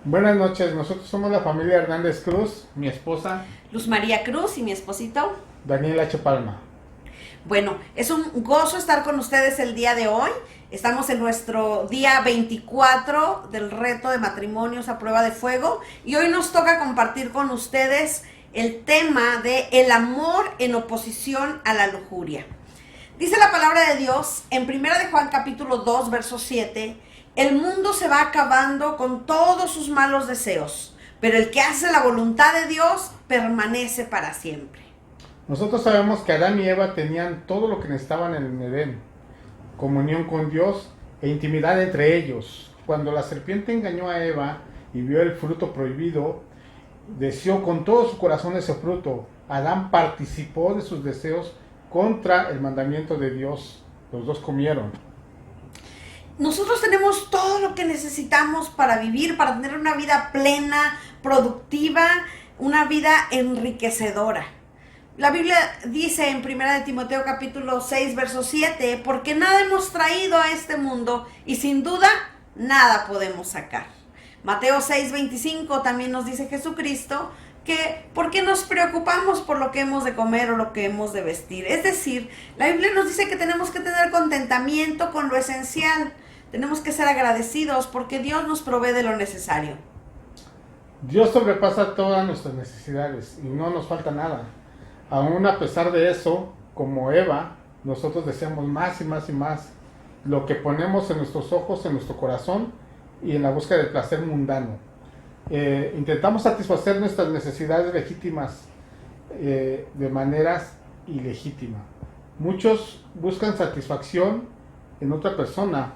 Buenas noches, nosotros somos la familia Hernández Cruz, mi esposa Luz María Cruz y mi esposito Daniel H. Palma. Bueno, es un gozo estar con ustedes el día de hoy. Estamos en nuestro día 24 del reto de matrimonios a prueba de fuego y hoy nos toca compartir con ustedes el tema de el amor en oposición a la lujuria. Dice la palabra de Dios en 1 de Juan capítulo 2 verso 7: el mundo se va acabando con todos sus malos deseos, pero el que hace la voluntad de Dios permanece para siempre. Nosotros sabemos que Adán y Eva tenían todo lo que necesitaban en el Edén: comunión con Dios e intimidad entre ellos. Cuando la serpiente engañó a Eva y vio el fruto prohibido, deseó con todo su corazón ese fruto. Adán participó de sus deseos contra el mandamiento de Dios. Los dos comieron. Nosotros tenemos todo lo que necesitamos para vivir, para tener una vida plena, productiva, una vida enriquecedora. La Biblia dice en 1 de Timoteo capítulo 6 verso 7: porque nada hemos traído a este mundo y sin duda nada podemos sacar. Mateo 6:25 también nos dice Jesucristo que ¿por qué nos preocupamos por lo que hemos de comer o lo que hemos de vestir? Es decir, la Biblia nos dice que tenemos que tener contentamiento con lo esencial. Tenemos que ser agradecidos porque Dios nos provee de lo necesario. Dios sobrepasa todas nuestras necesidades y no nos falta nada. Aún a pesar de eso, como Eva, nosotros deseamos más y más y más. Lo que ponemos en nuestros ojos, en nuestro corazón y en la búsqueda del placer mundano. Intentamos satisfacer nuestras necesidades legítimas de maneras ilegítimas. Muchos buscan satisfacción en otra persona,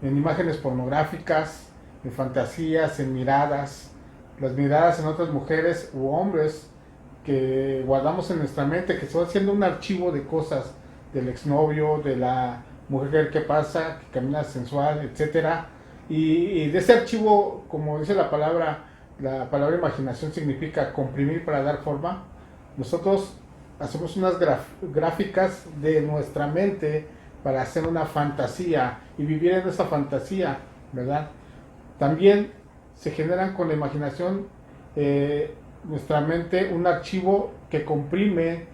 en imágenes pornográficas, en fantasías, en miradas, las miradas en otras mujeres u hombres que guardamos en nuestra mente, que se va haciendo un archivo de cosas del exnovio, de la mujer que pasa, que camina sensual, etcétera. Y de ese archivo, como dice la palabra imaginación significa comprimir para dar forma. Nosotros hacemos unas gráficas de nuestra mente para hacer una fantasía y vivir en esa fantasía, ¿verdad? También se generan con la imaginación nuestra mente un archivo que comprime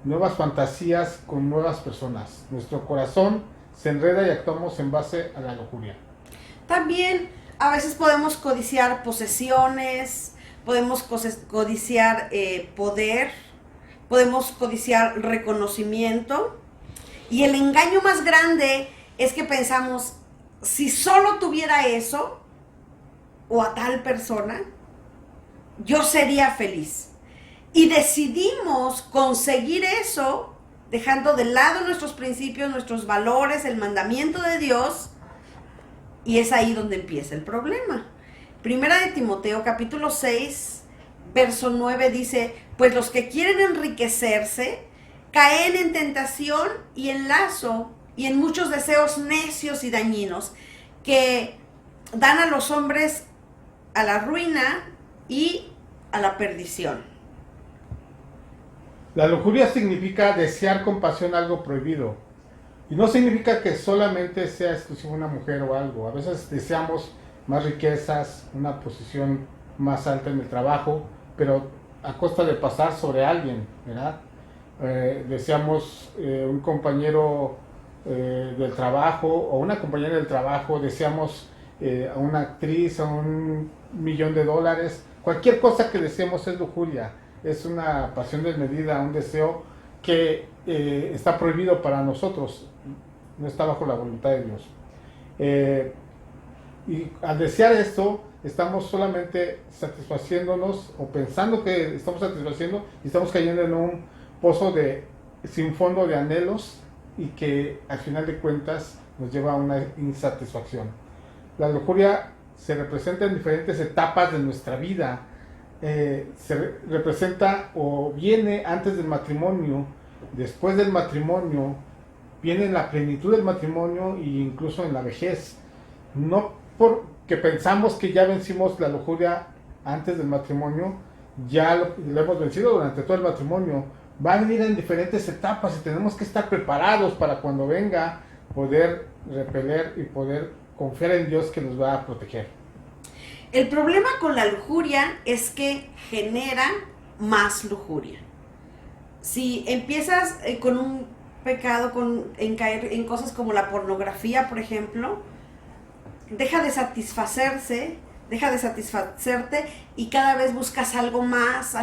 nuevas fantasías con nuevas personas. Nuestro corazón se enreda y actuamos en base a la lujuria. También a veces podemos codiciar posesiones, podemos codiciar poder, podemos codiciar reconocimiento. Y el engaño más grande es que pensamos, si solo tuviera eso o a tal persona, yo sería feliz. Y decidimos conseguir eso dejando de lado nuestros principios, nuestros valores, el mandamiento de Dios. Y es ahí donde empieza el problema. Primera de Timoteo, capítulo 6, verso 9 dice, pues los que quieren enriquecerse caen en tentación y en lazo y en muchos deseos necios y dañinos que dan a los hombres a la ruina y a la perdición. La lujuria significa desear con pasión algo prohibido. Y no significa que solamente sea exclusivo una mujer o algo. A veces deseamos más riquezas, una posición más alta en el trabajo, pero a costa de pasar sobre alguien, ¿verdad? Deseamos un compañero del trabajo o una compañera del trabajo, deseamos a una actriz, a $1,000,000. Cualquier cosa que deseemos es lujuria, es una pasión desmedida, un deseo que está prohibido para nosotros, no está bajo la voluntad de Dios. Y al desear esto, estamos solamente satisfaciéndonos o pensando que estamos satisfaciendo y estamos cayendo en un pozo sin fondo de anhelos y que al final de cuentas nos lleva a una insatisfacción. La lujuria se representa en diferentes etapas de nuestra vida. Se representa o viene antes del matrimonio, después del matrimonio, viene en la plenitud del matrimonio e incluso en la vejez. No porque pensamos que ya vencimos la lujuria antes del matrimonio, ya lo hemos vencido durante todo el matrimonio. Va a venir en diferentes etapas y tenemos que estar preparados para cuando venga poder repeler y poder confiar en Dios que nos va a proteger. El problema con la lujuria es que genera más lujuria. Si empiezas con un pecado, en caer en cosas como la pornografía, por ejemplo, deja de satisfacerte y cada vez buscas algo más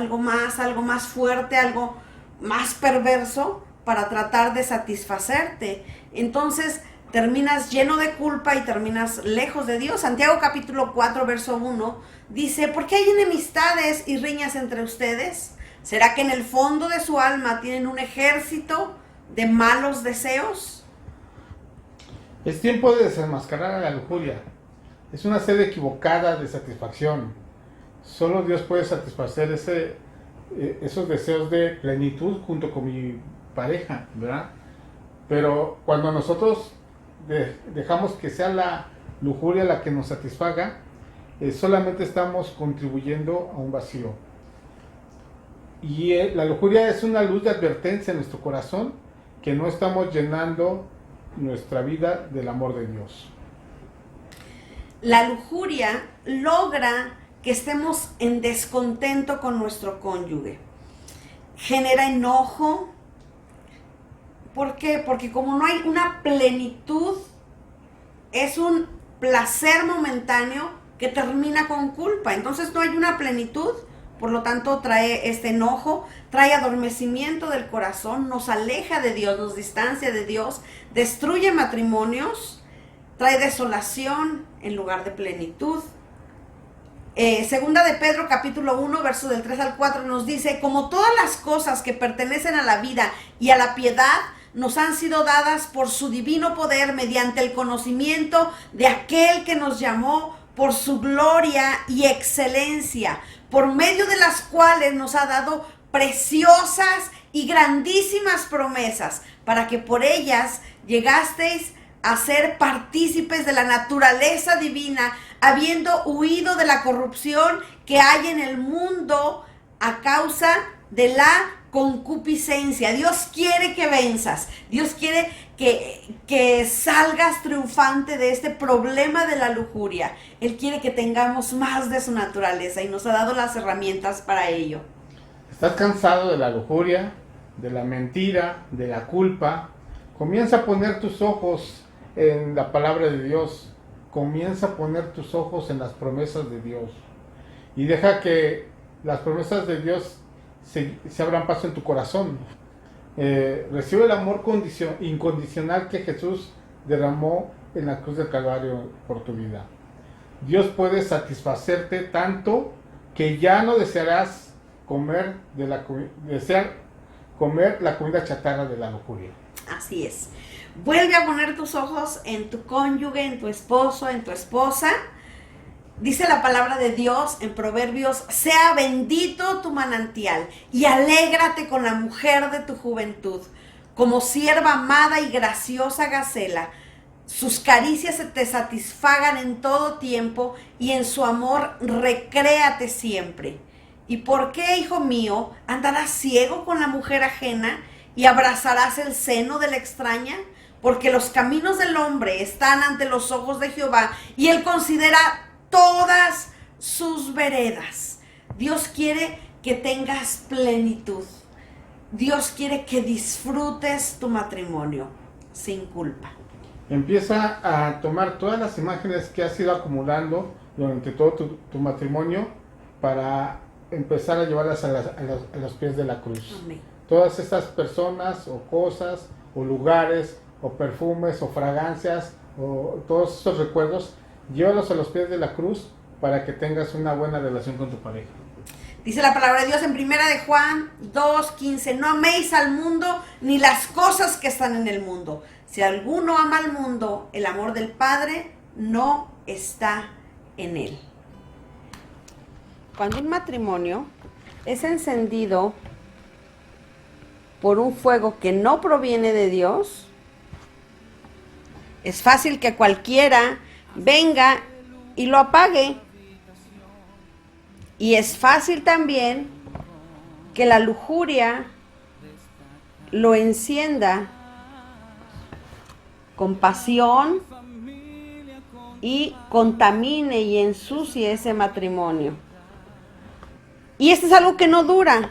fuerte, algo más perverso para tratar de satisfacerte. Entonces terminas lleno de culpa y terminas lejos de Dios. Santiago capítulo 4 verso 1 dice, ¿por qué hay enemistades y riñas entre ustedes? ¿Será que en el fondo de su alma tienen un ejército de malos deseos? Es tiempo de desenmascarar a la lujuria. Es una sed equivocada de satisfacción. Solo Dios puede satisfacer esos deseos de plenitud junto con mi pareja, ¿verdad? Pero cuando nosotros dejamos que sea la lujuria la que nos satisfaga, solamente estamos contribuyendo a un vacío. Y la lujuria es una luz de advertencia en nuestro corazón que no estamos llenando nuestra vida del amor de Dios. La lujuria logra que estemos en descontento con nuestro cónyuge. Genera enojo. ¿Por qué? Porque como no hay una plenitud, es un placer momentáneo que termina con culpa. Entonces no hay una plenitud, por lo tanto trae este enojo, trae adormecimiento del corazón, nos aleja de Dios, nos distancia de Dios, destruye matrimonios, trae desolación en lugar de plenitud. Segunda de Pedro capítulo 1, verso del 3 al 4 nos dice: como todas las cosas que pertenecen a la vida y a la piedad nos han sido dadas por su divino poder mediante el conocimiento de aquel que nos llamó por su gloria y excelencia, por medio de las cuales nos ha dado preciosas y grandísimas promesas, para que por ellas llegasteis a ser partícipes de la naturaleza divina, habiendo huido de la corrupción que hay en el mundo a causa de la concupiscencia. Dios quiere que venzas. Dios quiere que salgas triunfante de este problema de la lujuria. Él quiere que tengamos más de su naturaleza y nos ha dado las herramientas para ello. ¿Estás cansado de la lujuria, de la mentira, de la culpa? Comienza a poner tus ojos en la palabra de Dios. Comienza a poner tus ojos en las promesas de Dios. Y deja que las promesas de Dios se abran paso en tu corazón. Recibe el amor incondicional que Jesús derramó en la cruz del Calvario por tu vida. Dios puede satisfacerte tanto que ya no desearás comer la comida chatarra de la lujuria. Así es. Vuelve a poner tus ojos en tu cónyuge, en tu esposo, en tu esposa. Dice la palabra de Dios en Proverbios: sea bendito tu manantial y alégrate con la mujer de tu juventud, como sierva amada y graciosa Gacela. Sus caricias te satisfagan en todo tiempo y en su amor recréate siempre. ¿Y por qué, hijo mío, andarás ciego con la mujer ajena y abrazarás el seno de la extraña? Porque los caminos del hombre están ante los ojos de Jehová y él considera todas sus veredas. Dios quiere que tengas plenitud. Dios quiere que disfrutes tu matrimonio sin culpa. Empieza a tomar todas las imágenes que has ido acumulando durante todo tu matrimonio para empezar a llevarlas a los pies de la cruz. Amén. Todas estas personas o cosas o lugares o perfumes o fragancias o todos esos recuerdos, llévalos a los pies de la cruz para que tengas una buena relación con tu pareja. Dice la palabra de Dios en Primera de Juan 2:15: no améis al mundo ni las cosas que están en el mundo. Si alguno ama al mundo, el amor del Padre no está en él. Cuando un matrimonio es encendido por un fuego que no proviene de Dios, es fácil que cualquiera venga y lo apague. Y es fácil también que la lujuria lo encienda con pasión y contamine y ensucie ese matrimonio. Y esto es algo que no dura,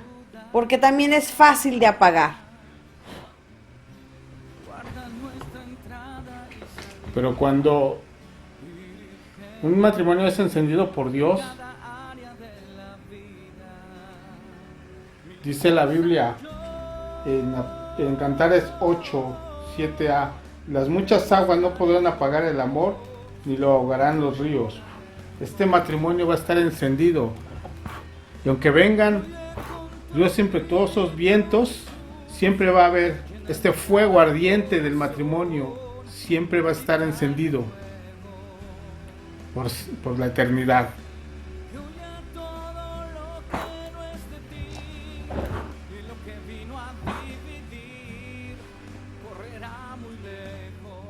porque también es fácil de apagar. Pero cuando un matrimonio es encendido por Dios, dice la Biblia en Cantares 8:7a: las muchas aguas no podrán apagar el amor, ni lo ahogarán los ríos. Este matrimonio va a estar encendido. Y aunque vengan ríos impetuosos, vientos, siempre va a haber este fuego ardiente del matrimonio. Siempre va a estar encendido por la eternidad.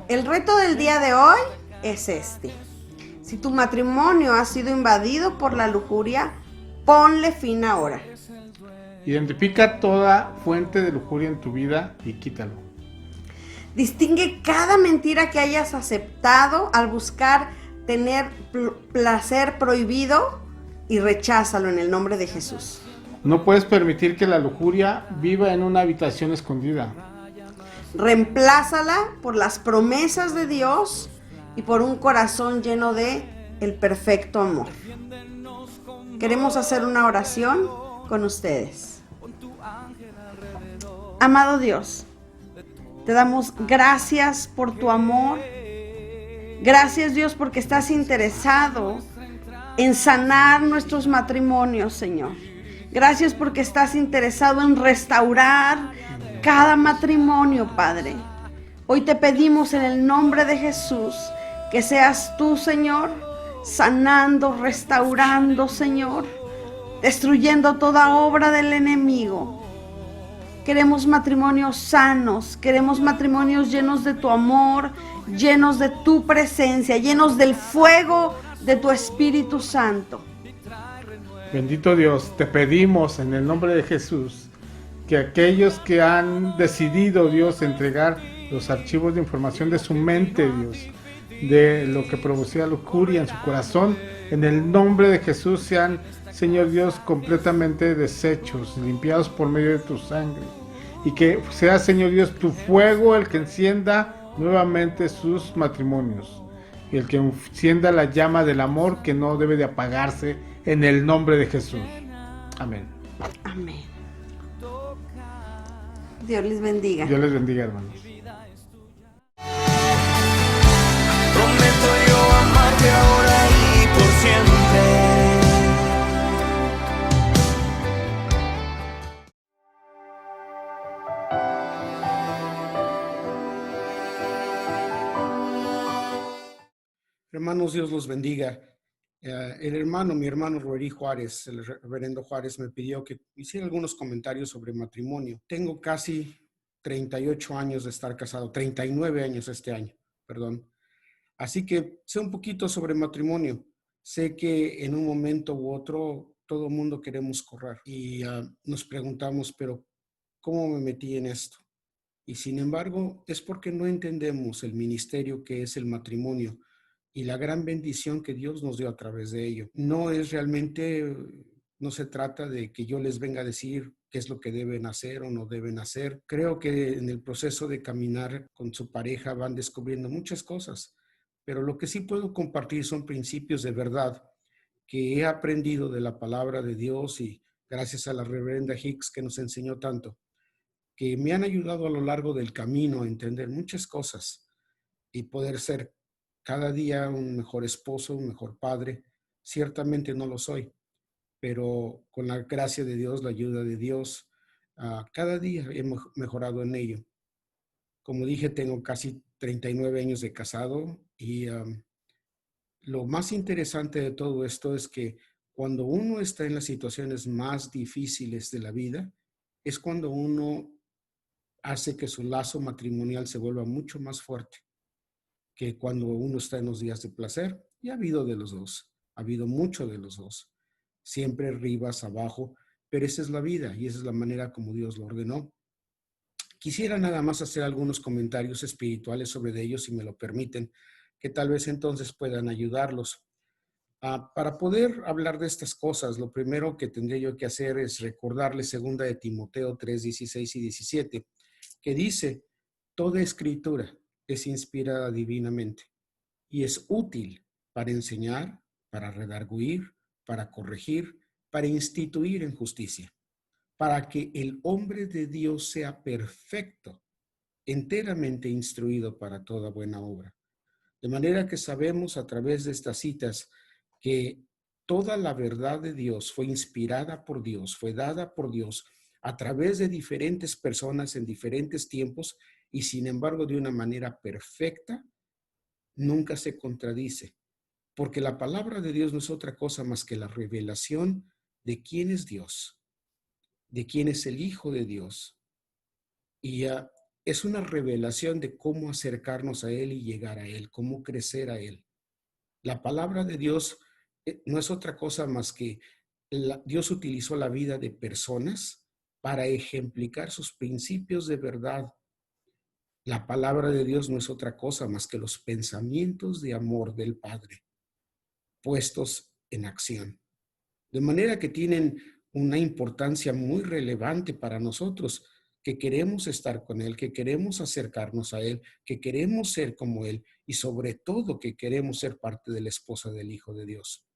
El reto del día de hoy es este: si tu matrimonio ha sido invadido por la lujuria, ponle fin ahora. Identifica toda fuente de lujuria en tu vida y quítalo. Distingue cada mentira que hayas aceptado al buscar tener placer prohibido y recházalo en el nombre de Jesús. No puedes permitir que la lujuria viva en una habitación escondida. Reemplázala por las promesas de Dios y por un corazón lleno de el perfecto amor. Queremos hacer una oración con ustedes. Amado Dios, te damos gracias por tu amor. Gracias, Dios, porque estás interesado en sanar nuestros matrimonios, Señor. Gracias porque estás interesado en restaurar cada matrimonio, Padre. Hoy te pedimos en el nombre de Jesús que seas tú, Señor, sanando, restaurando, Señor, destruyendo toda obra del enemigo. Queremos matrimonios sanos, queremos matrimonios llenos de tu amor, llenos de tu presencia, llenos del fuego de tu Espíritu Santo. Bendito Dios, te pedimos en el nombre de Jesús que aquellos que han decidido, Dios, entregar los archivos de información de su mente, Dios, de lo que producía lujuria en su corazón, en el nombre de Jesús sean, Señor Dios, completamente deshechos, limpiados por medio de tu sangre, y que sea, Señor Dios, tu fuego el que encienda nuevamente sus matrimonios, y el que encienda la llama del amor que no debe de apagarse, en el nombre de Jesús. Amén. Amén. Dios les bendiga. Dios les bendiga, hermanos. Prometo yo amarte ahora y por siempre. Hermanos, Dios los bendiga. Mi hermano Roerí Juárez, el reverendo Juárez, me pidió que hiciera algunos comentarios sobre matrimonio. Tengo casi 38 años de estar casado, 39 años este año, perdón. Así que sé un poquito sobre matrimonio. Sé que en un momento u otro todo el mundo queremos correr y nos preguntamos, pero ¿cómo me metí en esto? Y sin embargo, es porque no entendemos el ministerio que es el matrimonio y la gran bendición que Dios nos dio a través de ello. No se trata de que yo les venga a decir qué es lo que deben hacer o no deben hacer. Creo que en el proceso de caminar con su pareja van descubriendo muchas cosas, pero lo que sí puedo compartir son principios de verdad que he aprendido de la palabra de Dios y gracias a la reverenda Hicks que nos enseñó tanto, que me han ayudado a lo largo del camino a entender muchas cosas y poder ser cada día un mejor esposo, un mejor padre. Ciertamente no lo soy, pero con la gracia de Dios, la ayuda de Dios, cada día he mejorado en ello. Como dije, tengo casi 39 años de casado y lo más interesante de todo esto es que cuando uno está en las situaciones más difíciles de la vida, es cuando uno hace que su lazo matrimonial se vuelva mucho más fuerte que cuando uno está en los días de placer. Y ha habido de los dos, ha habido mucho de los dos, siempre arribas, abajo, pero esa es la vida y esa es la manera como Dios lo ordenó. Quisiera nada más hacer algunos comentarios espirituales sobre ellos, si me lo permiten, que tal vez entonces puedan ayudarlos. Para poder hablar de estas cosas, lo primero que tendría yo que hacer es recordarles 2 de Timoteo 3, 16 y 17, que dice, toda escritura es inspirada divinamente y es útil para enseñar, para redarguir, para corregir, para instituir en justicia, para que el hombre de Dios sea perfecto, enteramente instruido para toda buena obra. De manera que sabemos a través de estas citas que toda la verdad de Dios fue inspirada por Dios, fue dada por Dios a través de diferentes personas en diferentes tiempos y sin embargo de una manera perfecta, nunca se contradice, porque la palabra de Dios no es otra cosa más que la revelación de quién es Dios, de quién es el Hijo de Dios. Y es una revelación de cómo acercarnos a Él y llegar a Él, cómo crecer a Él. La palabra de Dios no es otra cosa más que Dios utilizó la vida de personas para ejemplificar sus principios de verdad. La palabra de Dios no es otra cosa más que los pensamientos de amor del Padre puestos en acción. De manera que tienen una importancia muy relevante para nosotros, que queremos estar con Él, que queremos acercarnos a Él, que queremos ser como Él y sobre todo que queremos ser parte de la esposa del Hijo de Dios.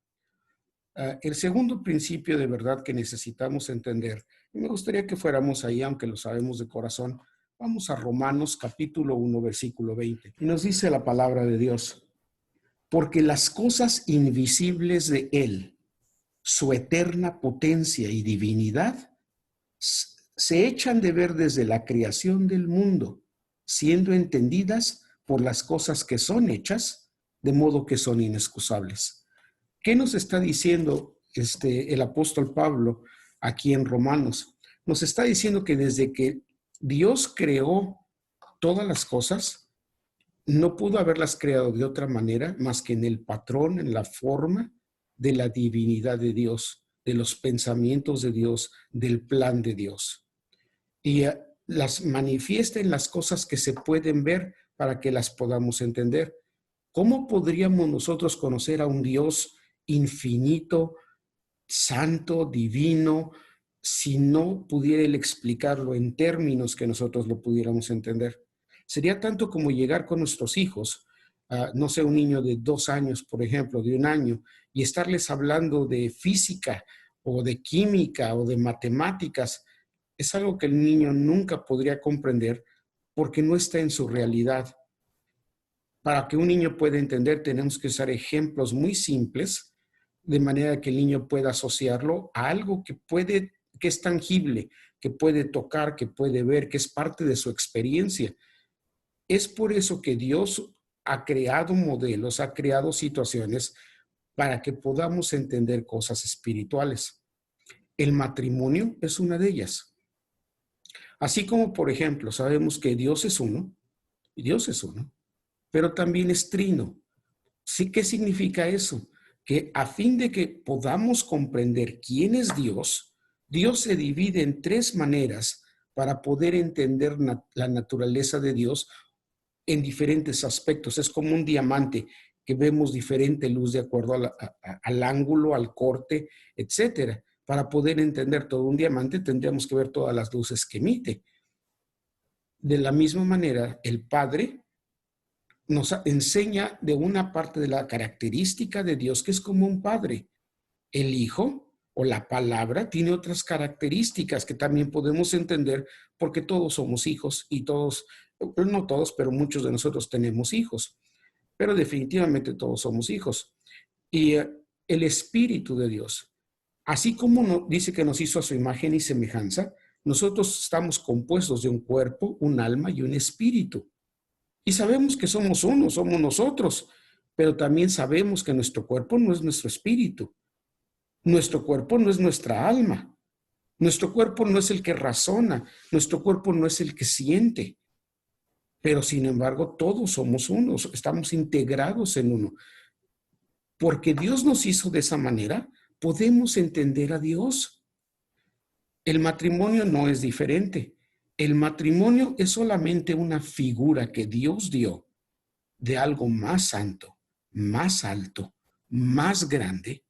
El segundo principio de verdad que necesitamos entender, y me gustaría que fuéramos ahí, aunque lo sabemos de corazón, vamos a Romanos capítulo 1, versículo 20. Y nos dice la palabra de Dios, porque las cosas invisibles de Él, su eterna potencia y divinidad, se echan de ver desde la creación del mundo, siendo entendidas por las cosas que son hechas, de modo que son inexcusables. ¿Qué nos está diciendo el apóstol Pablo aquí en Romanos? Nos está diciendo que desde que Dios creó todas las cosas, no pudo haberlas creado de otra manera más que en el patrón, en la forma de la divinidad de Dios, de los pensamientos de Dios, del plan de Dios. Y las manifiesta en las cosas que se pueden ver para que las podamos entender. ¿Cómo podríamos nosotros conocer a un Dios infinito, santo, divino, si no pudiera Él explicarlo en términos que nosotros lo pudiéramos entender? Sería tanto como llegar con nuestros hijos, no sé, un niño de 2 años, por ejemplo, de 1 año, y estarles hablando de física o de química o de matemáticas. Es algo que el niño nunca podría comprender porque no está en su realidad. Para que un niño pueda entender, tenemos que usar ejemplos muy simples, de manera que el niño pueda asociarlo a algo que es tangible, que puede tocar, que puede ver, que es parte de su experiencia. Es por eso que Dios ha creado modelos, ha creado situaciones para que podamos entender cosas espirituales. El matrimonio es una de ellas. Así como, por ejemplo, sabemos que Dios es uno, pero también es trino. ¿Sí? ¿Qué significa eso? Que a fin de que podamos comprender quién es Dios, Dios se divide en 3 maneras para poder entender la naturaleza de Dios en diferentes aspectos. Es como un diamante que vemos diferente luz de acuerdo al ángulo, al corte, etcétera. Para poder entender todo un diamante tendríamos que ver todas las luces que emite. De la misma manera, el Padre nos enseña de una parte de la característica de Dios que es como un padre. El Hijo o la palabra tiene otras características que también podemos entender porque todos somos hijos y todos, no todos, pero muchos de nosotros tenemos hijos. Pero definitivamente todos somos hijos. Y el Espíritu de Dios, así como dice que nos hizo a su imagen y semejanza, nosotros estamos compuestos de un cuerpo, un alma y un espíritu. Y sabemos que somos uno, somos nosotros, pero también sabemos que nuestro cuerpo no es nuestro espíritu. Nuestro cuerpo no es nuestra alma. Nuestro cuerpo no es el que razona. Nuestro cuerpo no es el que siente. Pero sin embargo, todos somos uno, estamos integrados en uno. Porque Dios nos hizo de esa manera, podemos entender a Dios. El matrimonio no es diferente. El matrimonio es solamente una figura que Dios dio de algo más santo, más alto, más grande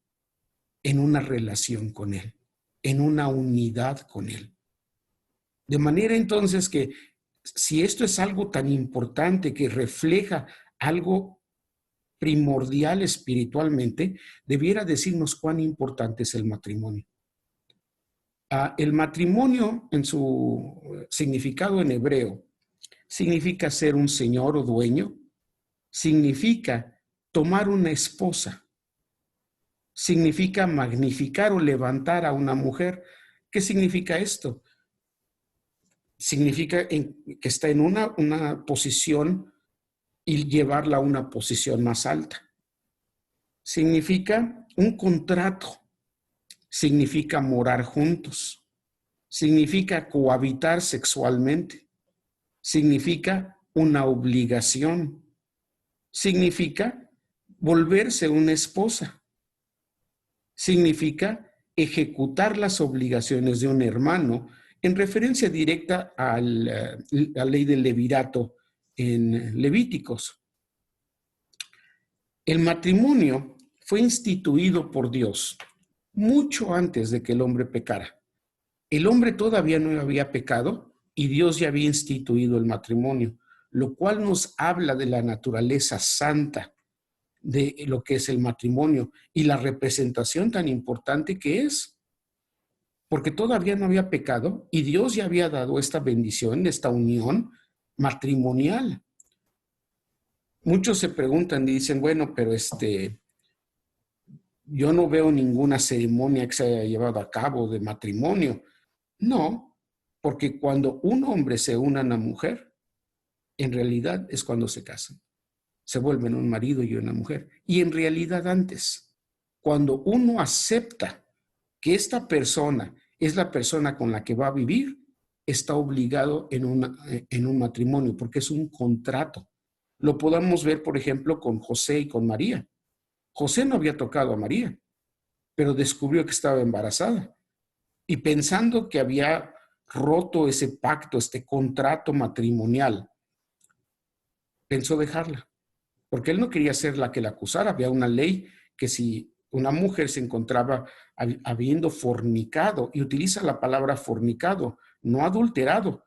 en una relación con Él, en una unidad con Él. De manera entonces que si esto es algo tan importante que refleja algo primordial espiritualmente, debiera decirnos cuán importante es el matrimonio. El matrimonio, en su significado en hebreo, significa ser un señor o dueño, significa tomar una esposa, significa magnificar o levantar a una mujer. ¿Qué significa esto? Significa que está en una posición y llevarla a una posición más alta. Significa un contrato. Significa morar juntos, significa cohabitar sexualmente, significa una obligación, significa volverse una esposa, significa ejecutar las obligaciones de un hermano en referencia directa a la ley del levirato en Levíticos. El matrimonio fue instituido por Dios mucho antes de que el hombre pecara. El hombre todavía no había pecado y Dios ya había instituido el matrimonio, lo cual nos habla de la naturaleza santa de lo que es el matrimonio y la representación tan importante que es. Porque todavía no había pecado y Dios ya había dado esta bendición, esta unión matrimonial. Muchos se preguntan y dicen, bueno, pero yo no veo ninguna ceremonia que se haya llevado a cabo de matrimonio. No, porque cuando un hombre se une a una mujer, en realidad es cuando se casan. Se vuelven un marido y una mujer. Y en realidad antes, cuando uno acepta que esta persona es la persona con la que va a vivir, está obligado en un matrimonio, porque es un contrato. Lo podamos ver, por ejemplo, con José y con María. José no había tocado a María, pero descubrió que estaba embarazada. Y pensando que había roto ese pacto, este contrato matrimonial, pensó dejarla, porque él no quería ser la que la acusara. Había una ley que si una mujer se encontraba habiendo fornicado, y utiliza la palabra fornicado, no adulterado,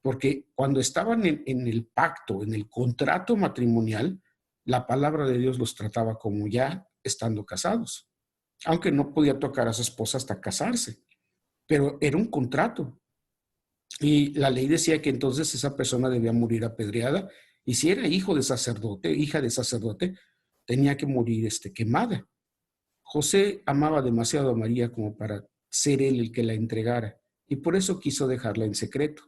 porque cuando estaban en el pacto, en el contrato matrimonial, la palabra de Dios los trataba como ya estando casados, aunque no podía tocar a su esposa hasta casarse, pero era un contrato. Y la ley decía que entonces esa persona debía morir apedreada, y si era hijo de sacerdote, hija de sacerdote, tenía que morir quemada. José amaba demasiado a María como para ser él el que la entregara, y por eso quiso dejarla en secreto,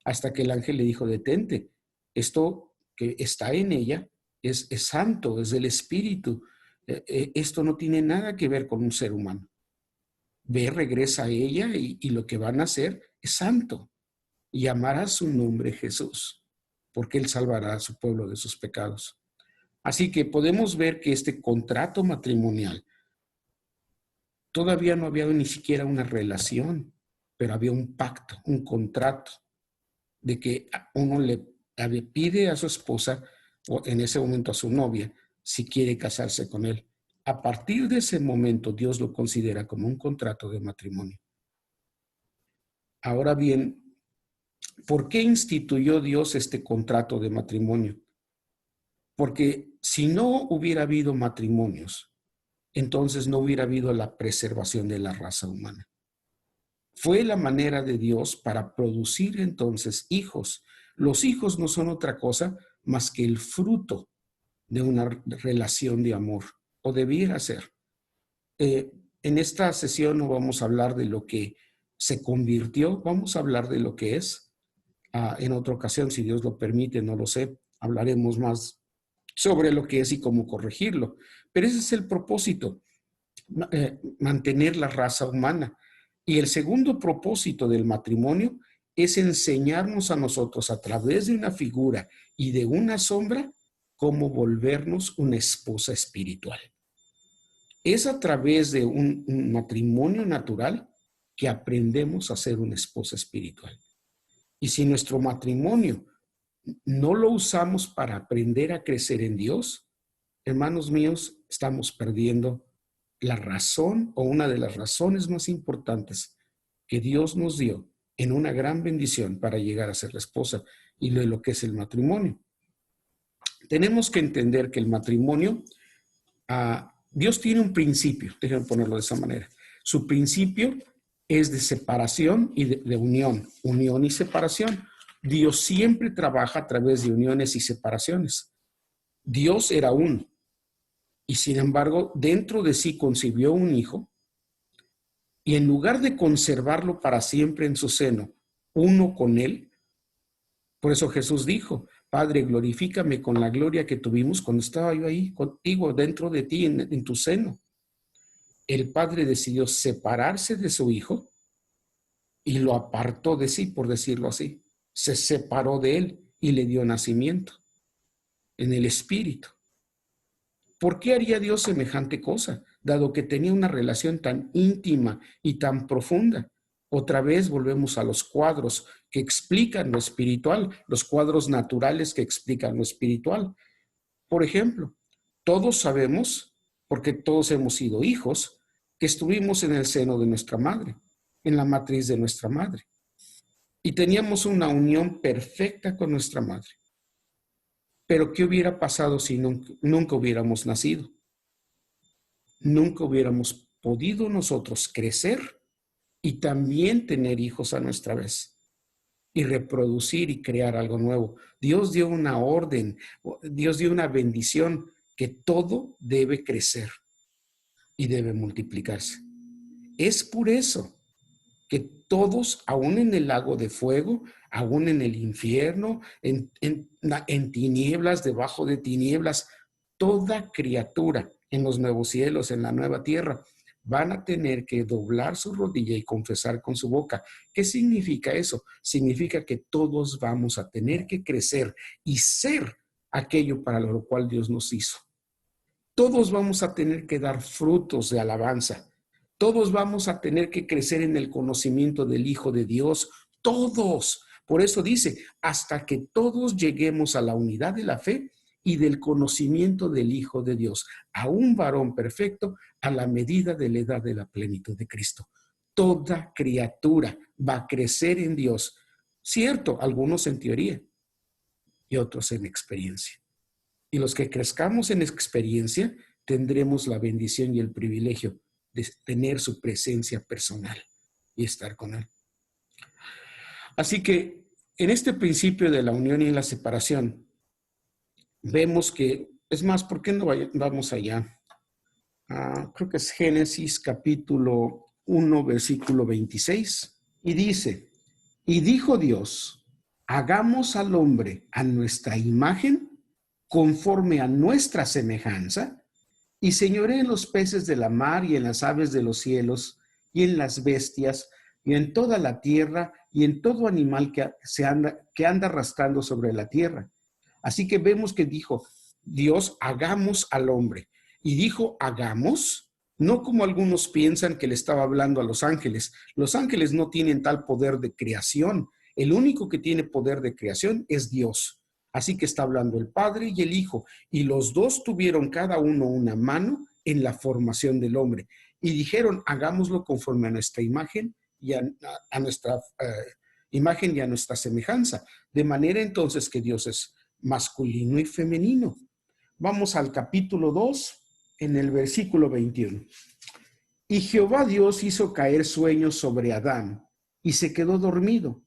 hasta que el ángel le dijo, detente, esto que está en ella es santo, es del Espíritu, esto no tiene nada que ver con un ser humano. Ve, regresa a ella y lo que van a hacer es santo. Y llamará su nombre Jesús, porque Él salvará a su pueblo de sus pecados. Así que podemos ver que este contrato matrimonial todavía no había ni siquiera una relación, pero había un pacto, un contrato, de que uno le pide a su esposa, o en ese momento a su novia, si quiere casarse con él. A partir de ese momento, Dios lo considera como un contrato de matrimonio. Ahora bien, ¿por qué instituyó Dios este contrato de matrimonio? Porque si no hubiera habido matrimonios, entonces no hubiera habido la preservación de la raza humana. Fue la manera de Dios para producir entonces hijos. Los hijos no son otra cosa más que el fruto de una relación de amor, o debiera ser. En esta sesión no vamos a hablar de lo que se convirtió, vamos a hablar de lo que es. En otra ocasión, si Dios lo permite, no lo sé, hablaremos más sobre lo que es y cómo corregirlo. Pero ese es el propósito, mantener la raza humana. Y el segundo propósito del matrimonio es enseñarnos a nosotros a través de una figura y de una sombra cómo volvernos una esposa espiritual. Es a través de un matrimonio natural que aprendemos a ser una esposa espiritual. Y si nuestro matrimonio no lo usamos para aprender a crecer en Dios, hermanos míos, estamos perdiendo la razón, o una de las razones más importantes que Dios nos dio en una gran bendición para llegar a ser la esposa y de lo que es el matrimonio. Tenemos que entender que el matrimonio, Dios tiene un principio, déjenme ponerlo de esa manera. Su principio es de separación y de unión, unión y separación. Dios siempre trabaja a través de uniones y separaciones. Dios era uno, y sin embargo, dentro de sí concibió un hijo, y en lugar de conservarlo para siempre en su seno, uno con él, por eso Jesús dijo, Padre, glorifícame con la gloria que tuvimos cuando estaba yo ahí contigo, dentro de ti, en tu seno. El Padre decidió separarse de su hijo y lo apartó de sí, por decirlo así. Se separó de él y le dio nacimiento en el Espíritu. ¿Por qué haría Dios semejante cosa, dado que tenía una relación tan íntima y tan profunda? Otra vez volvemos a los cuadros que explican lo espiritual, los cuadros naturales que explican lo espiritual. Por ejemplo, todos sabemos, porque todos hemos sido hijos, que estuvimos en el seno de nuestra madre, en la matriz de nuestra madre, y teníamos una unión perfecta con nuestra madre. Pero ¿qué hubiera pasado si nunca hubiéramos nacido? Nunca hubiéramos podido nosotros crecer y también tener hijos a nuestra vez. y reproducir y crear algo nuevo. Dios dio una orden, Dios dio una bendición, que todo debe crecer y debe multiplicarse. Es por eso que todos, aún en el lago de fuego, aún en el infierno, en tinieblas, debajo de tinieblas, toda criatura en los nuevos cielos, en la nueva tierra, van a tener que doblar su rodilla y confesar con su boca. ¿Qué significa eso? Significa que todos vamos a tener que crecer y ser aquello para lo cual Dios nos hizo. Todos vamos a tener que dar frutos de alabanza. Todos vamos a tener que crecer en el conocimiento del Hijo de Dios. Todos. Por eso dice, hasta que todos lleguemos a la unidad de la fe y del conocimiento del Hijo de Dios, a un varón perfecto a la medida de la edad de la plenitud de Cristo. Toda criatura va a crecer en Dios. Cierto, algunos en teoría y otros en experiencia. Y los que crezcamos en experiencia tendremos la bendición y el privilegio de tener su presencia personal y estar con Él. Así que en este principio de la unión y la separación, vemos que, es más, ¿por qué no vamos allá? Creo que es Génesis capítulo 1, versículo 26, y dice, y dijo Dios, hagamos al hombre a nuestra imagen, conforme a nuestra semejanza, y señoree en los peces de la mar y en las aves de los cielos y en las bestias y en toda la tierra y en todo animal que anda arrastrando sobre la tierra. Así que vemos que dijo Dios, hagamos al hombre. Y dijo hagamos, no como algunos piensan que le estaba hablando a los ángeles. Los ángeles no tienen tal poder de creación. El único que tiene poder de creación es Dios. Así que está hablando el Padre y el Hijo, y los dos tuvieron cada uno una mano en la formación del hombre. Y dijeron, hagámoslo conforme a nuestra imagen y a nuestra imagen y a nuestra semejanza. De manera entonces que Dios es masculino y femenino. Vamos al capítulo 2, en el versículo 21. Y Jehová Dios hizo caer sueño sobre Adán, y se quedó dormido.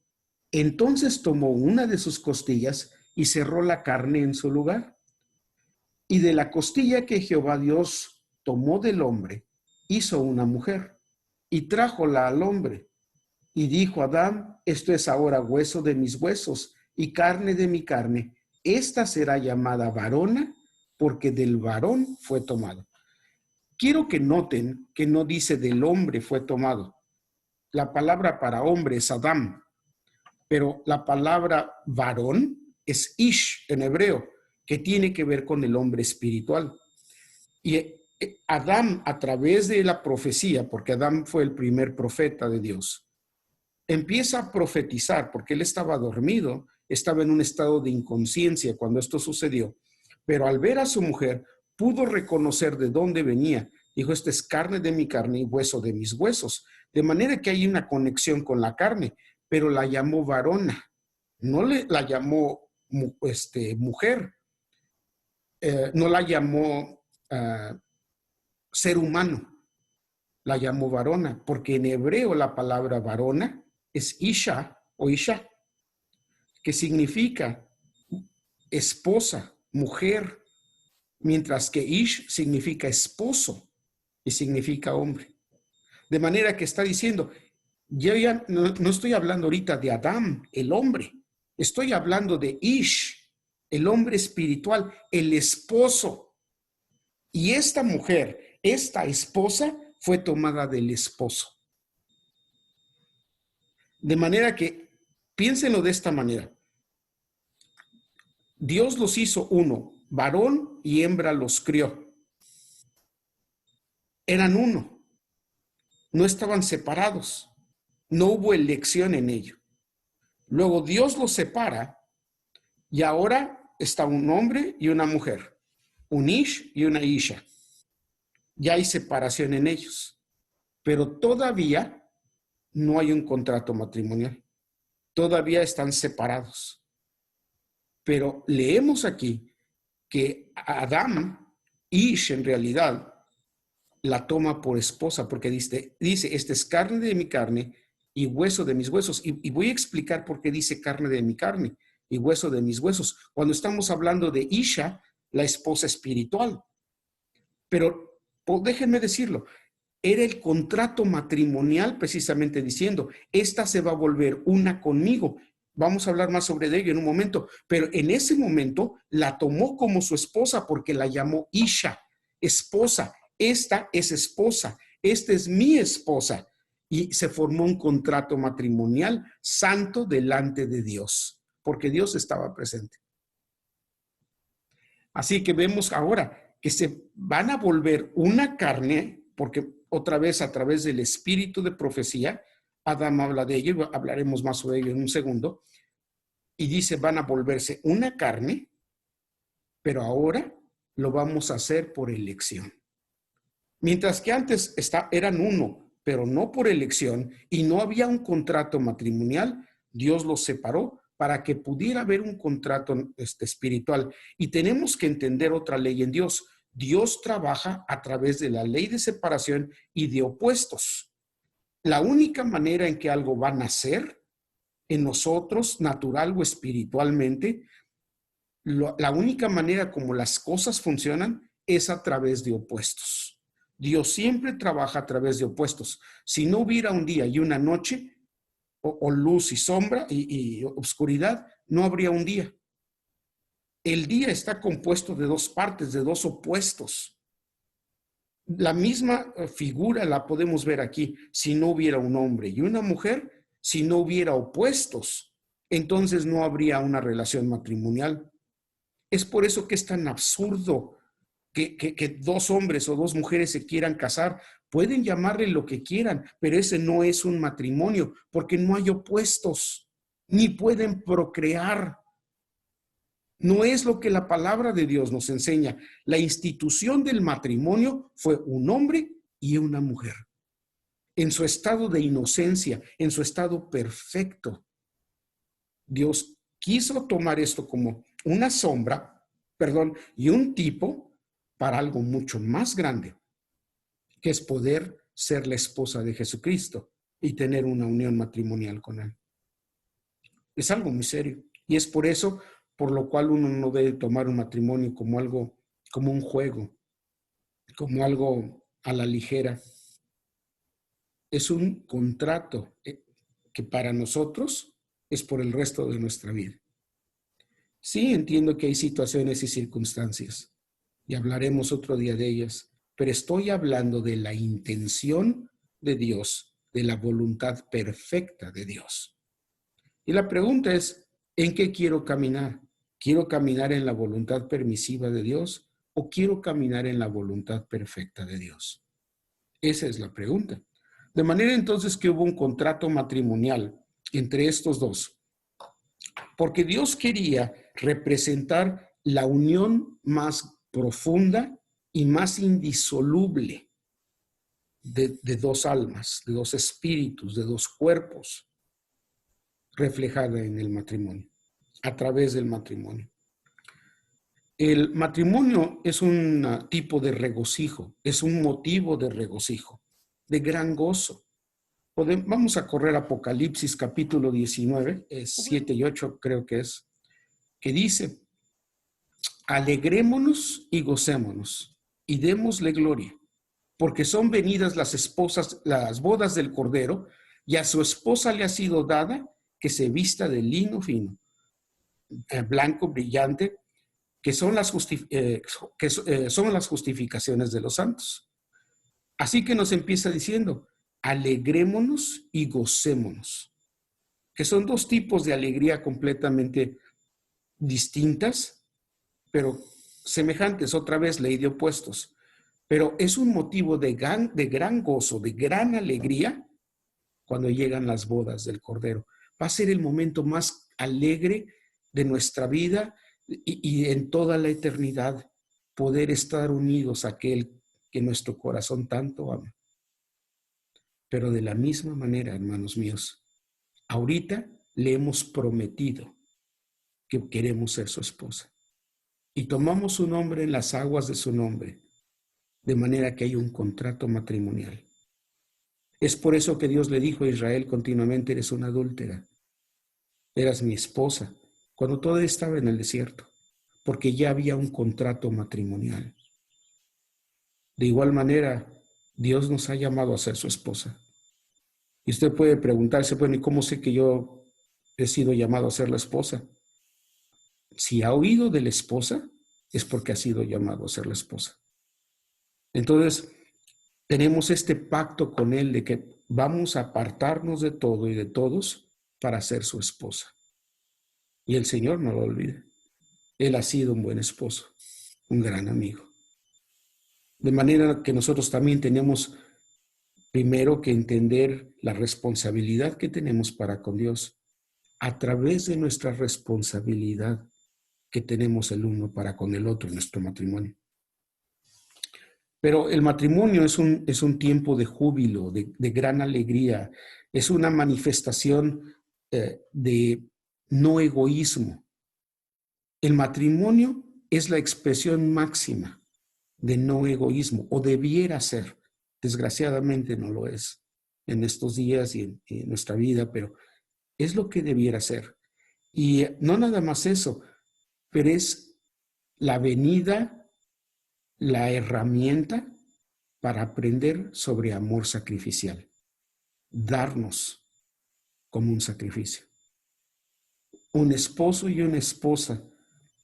Entonces tomó una de sus costillas y cerró la carne en su lugar. Y de la costilla que Jehová Dios tomó del hombre, hizo una mujer, y trájola al hombre. Y dijo Adán, esto es ahora hueso de mis huesos y carne de mi carne. Esta será llamada varona, porque del varón fue tomado. Quiero que noten que no dice del hombre fue tomado. La palabra para hombre es Adam, pero la palabra varón es Ish en hebreo, que tiene que ver con el hombre espiritual. Y Adán, a través de la profecía, porque Adán fue el primer profeta de Dios, empieza a profetizar, porque él estaba dormido, estaba en un estado de inconsciencia cuando esto sucedió, pero al ver a su mujer, pudo reconocer de dónde venía. Dijo, esta es carne de mi carne y hueso de mis huesos. De manera que hay una conexión con la carne, pero la llamó varona, no la llamó mujer, no la llamó ser humano, la llamó varona, porque en hebreo la palabra varona es isha o isha, que significa esposa, mujer, mientras que ish significa esposo y significa hombre. De manera que está diciendo, yo ya no estoy hablando ahorita de Adán, el hombre, estoy hablando de Ish, el hombre espiritual, el esposo. Y esta mujer, esta esposa, fue tomada del esposo. De manera que, piénsenlo de esta manera. Dios los hizo uno, varón y hembra los crió. Eran uno, no estaban separados, no hubo elección en ello. Luego Dios los separa y ahora está un hombre y una mujer, un Ish y una Isha. Ya hay separación en ellos, pero todavía no hay un contrato matrimonial. Todavía están separados. Pero leemos aquí que Adán, Ish en realidad, la toma por esposa porque dice, esta es carne de mi carne y hueso de mis huesos. Y voy a explicar por qué dice carne de mi carne y hueso de mis huesos, cuando estamos hablando de Isha, la esposa espiritual. Pero déjenme decirlo, era el contrato matrimonial precisamente diciendo, esta se va a volver una conmigo. Vamos a hablar más sobre ello en un momento, pero en ese momento la tomó como su esposa porque la llamó Isha, esposa. Esta es esposa, esta es mi esposa. Y se formó un contrato matrimonial santo delante de Dios, porque Dios estaba presente. Así que vemos ahora que se van a volver una carne, porque otra vez a través del espíritu de profecía, Adán habla de ello, hablaremos más sobre ello en un segundo, y dice van a volverse una carne, pero ahora lo vamos a hacer por elección. Mientras que antes eran uno, pero no por elección, y no había un contrato matrimonial, Dios los separó para que pudiera haber un contrato espiritual. Y tenemos que entender otra ley en Dios. Dios trabaja a través de la ley de separación y de opuestos. La única manera en que algo va a nacer en nosotros, natural o espiritualmente, la única manera como las cosas funcionan es a través de opuestos. Dios siempre trabaja a través de opuestos. Si no hubiera un día y una noche, o luz y sombra y oscuridad, no habría un día. El día está compuesto de dos partes, de dos opuestos. La misma figura la podemos ver aquí. Si no hubiera un hombre y una mujer, si no hubiera opuestos, entonces no habría una relación matrimonial. Es por eso que es tan absurdo que dos hombres o dos mujeres se quieran casar. Pueden llamarle lo que quieran, pero ese no es un matrimonio, porque no hay opuestos, ni pueden procrear. No es lo que la palabra de Dios nos enseña. La institución del matrimonio fue un hombre y una mujer, en su estado de inocencia, en su estado perfecto. Dios quiso tomar esto como una sombra, y un tipo para algo mucho más grande, que es poder ser la esposa de Jesucristo y tener una unión matrimonial con Él. Es algo muy serio. Y es por eso por lo cual uno no debe tomar un matrimonio como algo, como un juego, como algo a la ligera. Es un contrato que para nosotros es por el resto de nuestra vida. Sí, entiendo que hay situaciones y circunstancias, y hablaremos otro día de ellas, pero estoy hablando de la intención de Dios, de la voluntad perfecta de Dios. Y la pregunta es, ¿en qué quiero caminar? ¿Quiero caminar en la voluntad permisiva de Dios o quiero caminar en la voluntad perfecta de Dios? Esa es la pregunta. De manera entonces que hubo un contrato matrimonial entre estos dos, porque Dios quería representar la unión más profunda y más indisoluble de dos almas, de dos espíritus, de dos cuerpos, reflejada en el matrimonio, a través del matrimonio. El matrimonio es un tipo de regocijo, es un motivo de regocijo, de gran gozo. Vamos a correr Apocalipsis capítulo 19, 7 y 8 creo que es, que dice, alegrémonos y gocémonos y démosle gloria, porque son venidas las bodas del Cordero, y a su esposa le ha sido dada que se vista de lino fino, blanco, brillante, que son las justificaciones de los santos. Así que nos empieza diciendo, alegrémonos y gocémonos, que son dos tipos de alegría completamente distintas, pero semejantes, otra vez ley de opuestos. Pero es un motivo de gran gozo, de gran alegría cuando llegan las bodas del Cordero. Va a ser el momento más alegre de nuestra vida y en toda la eternidad, poder estar unidos a aquel que nuestro corazón tanto ama. Pero de la misma manera, hermanos míos, ahorita le hemos prometido que queremos ser su esposa. Y tomamos su nombre en las aguas de su nombre, de manera que hay un contrato matrimonial. Es por eso que Dios le dijo a Israel continuamente, eres una adúltera, eras mi esposa, cuando todavía estaba en el desierto, porque ya había un contrato matrimonial. De igual manera, Dios nos ha llamado a ser su esposa. Y usted puede preguntarse, bueno, ¿y cómo sé que yo he sido llamado a ser la esposa? Si ha oído de la esposa, es porque ha sido llamado a ser la esposa. Entonces, tenemos este pacto con Él de que vamos a apartarnos de todo y de todos para ser su esposa. Y el Señor no lo olvide. Él ha sido un buen esposo, un gran amigo. De manera que nosotros también tenemos primero que entender la responsabilidad que tenemos para con Dios a través de nuestra responsabilidad que tenemos el uno para con el otro en nuestro matrimonio. Pero el matrimonio es un tiempo de júbilo, de gran alegría, es una manifestación de no egoísmo. El matrimonio es la expresión máxima de no egoísmo, o debiera ser. Desgraciadamente no lo es en estos días y en nuestra vida, pero es lo que debiera ser. Y no nada más eso, pero es la venida, la herramienta para aprender sobre amor sacrificial. Darnos como un sacrificio. Un esposo y una esposa,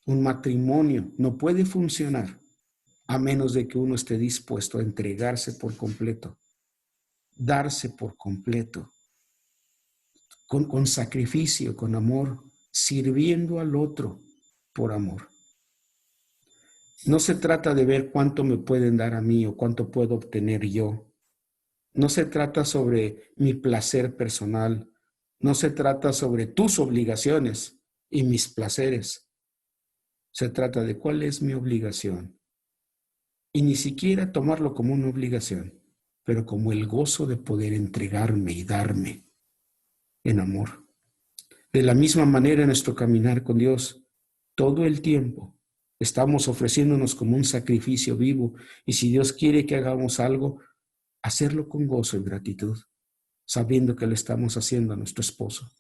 un matrimonio, no puede funcionar a menos de que uno esté dispuesto a entregarse por completo, darse por completo, con sacrificio, con amor, sirviendo al otro por amor. No se trata de ver cuánto me pueden dar a mí o cuánto puedo obtener yo. No se trata sobre mi placer personal. No se trata sobre tus obligaciones y mis placeres. Se trata de cuál es mi obligación. Y ni siquiera tomarlo como una obligación, pero como el gozo de poder entregarme y darme en amor. De la misma manera, en nuestro caminar con Dios, todo el tiempo estamos ofreciéndonos como un sacrificio vivo, y si Dios quiere que hagamos algo, hacerlo con gozo y gratitud, sabiendo que lo estamos haciendo a nuestro esposo.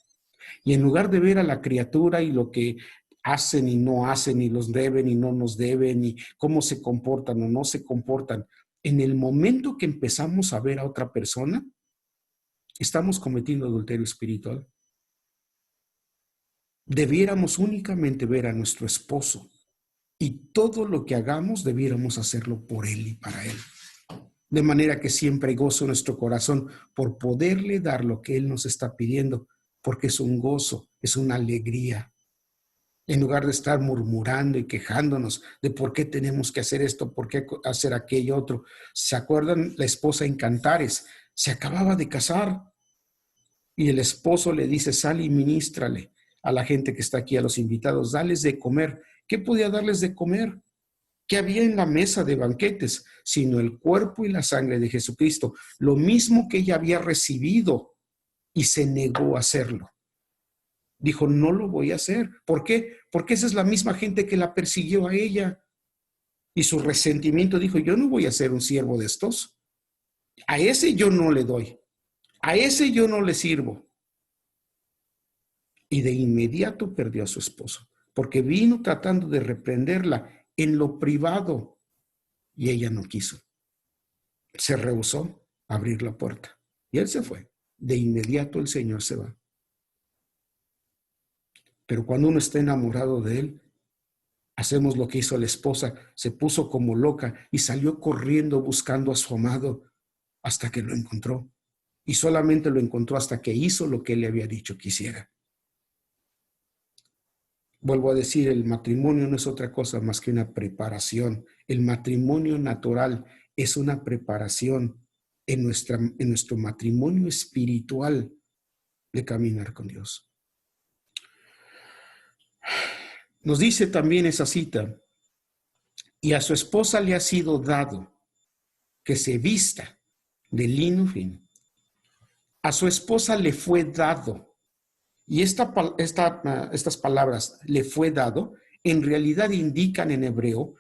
Y en lugar de ver a la criatura y lo que hacen y no hacen, y los deben y no nos deben, y cómo se comportan o no se comportan, en el momento que empezamos a ver a otra persona, estamos cometiendo adulterio espiritual. Debiéramos únicamente ver a nuestro esposo, y todo lo que hagamos debiéramos hacerlo por él y para él. De manera que siempre hay gozo en nuestro corazón por poderle dar lo que él nos está pidiendo, porque es un gozo, es una alegría. En lugar de estar murmurando y quejándonos de por qué tenemos que hacer esto, por qué hacer aquello otro. ¿Se acuerdan? La esposa en Cantares se acababa de casar y el esposo le dice, sal y ministrale a la gente que está aquí, a los invitados, dales de comer. ¿Qué podía darles de comer? ¿Qué había en la mesa de banquetes? Sino el cuerpo y la sangre de Jesucristo, lo mismo que ella había recibido, y se negó a hacerlo. Dijo, no lo voy a hacer. ¿Por qué? Porque esa es la misma gente que la persiguió a ella. Y su resentimiento dijo, yo no voy a ser un siervo de estos. A ese yo no le doy. A ese yo no le sirvo. Y de inmediato perdió a su esposo, porque vino tratando de reprenderla en lo privado y ella no quiso. Se rehusó a abrir la puerta y él se fue. De inmediato el Señor se va. Pero cuando uno está enamorado de él, hacemos lo que hizo la esposa, se puso como loca y salió corriendo buscando a su amado hasta que lo encontró. Y solamente lo encontró hasta que hizo lo que él le había dicho que hiciera. Vuelvo a decir, el matrimonio no es otra cosa más que una preparación. El matrimonio natural es una preparación en nuestro matrimonio espiritual de caminar con Dios. Nos dice también esa cita, y a su esposa le ha sido dado que se vista de lino fino. A su esposa le fue dado. Y estas palabras, le fue dado, en realidad indican en hebreo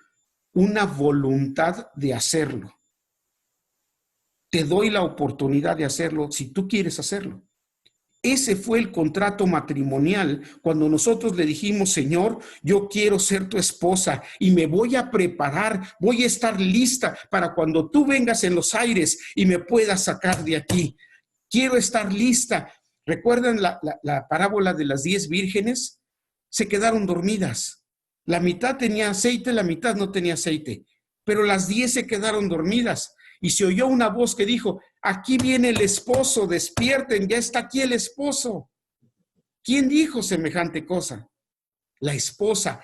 una voluntad de hacerlo. te doy la oportunidad de hacerlo si tú quieres hacerlo. Ese fue el contrato matrimonial cuando nosotros le dijimos, Señor, yo quiero ser tu esposa y me voy a preparar, voy a estar lista para cuando tú vengas en los aires y me puedas sacar de aquí. Quiero estar lista. ¿Recuerdan la parábola de las 10 vírgenes? Se quedaron dormidas. La mitad tenía aceite, la mitad no tenía aceite, pero las 10 se quedaron dormidas. Y se oyó una voz que dijo, aquí viene el esposo, despierten, ya está aquí el esposo. ¿Quién dijo semejante cosa? La esposa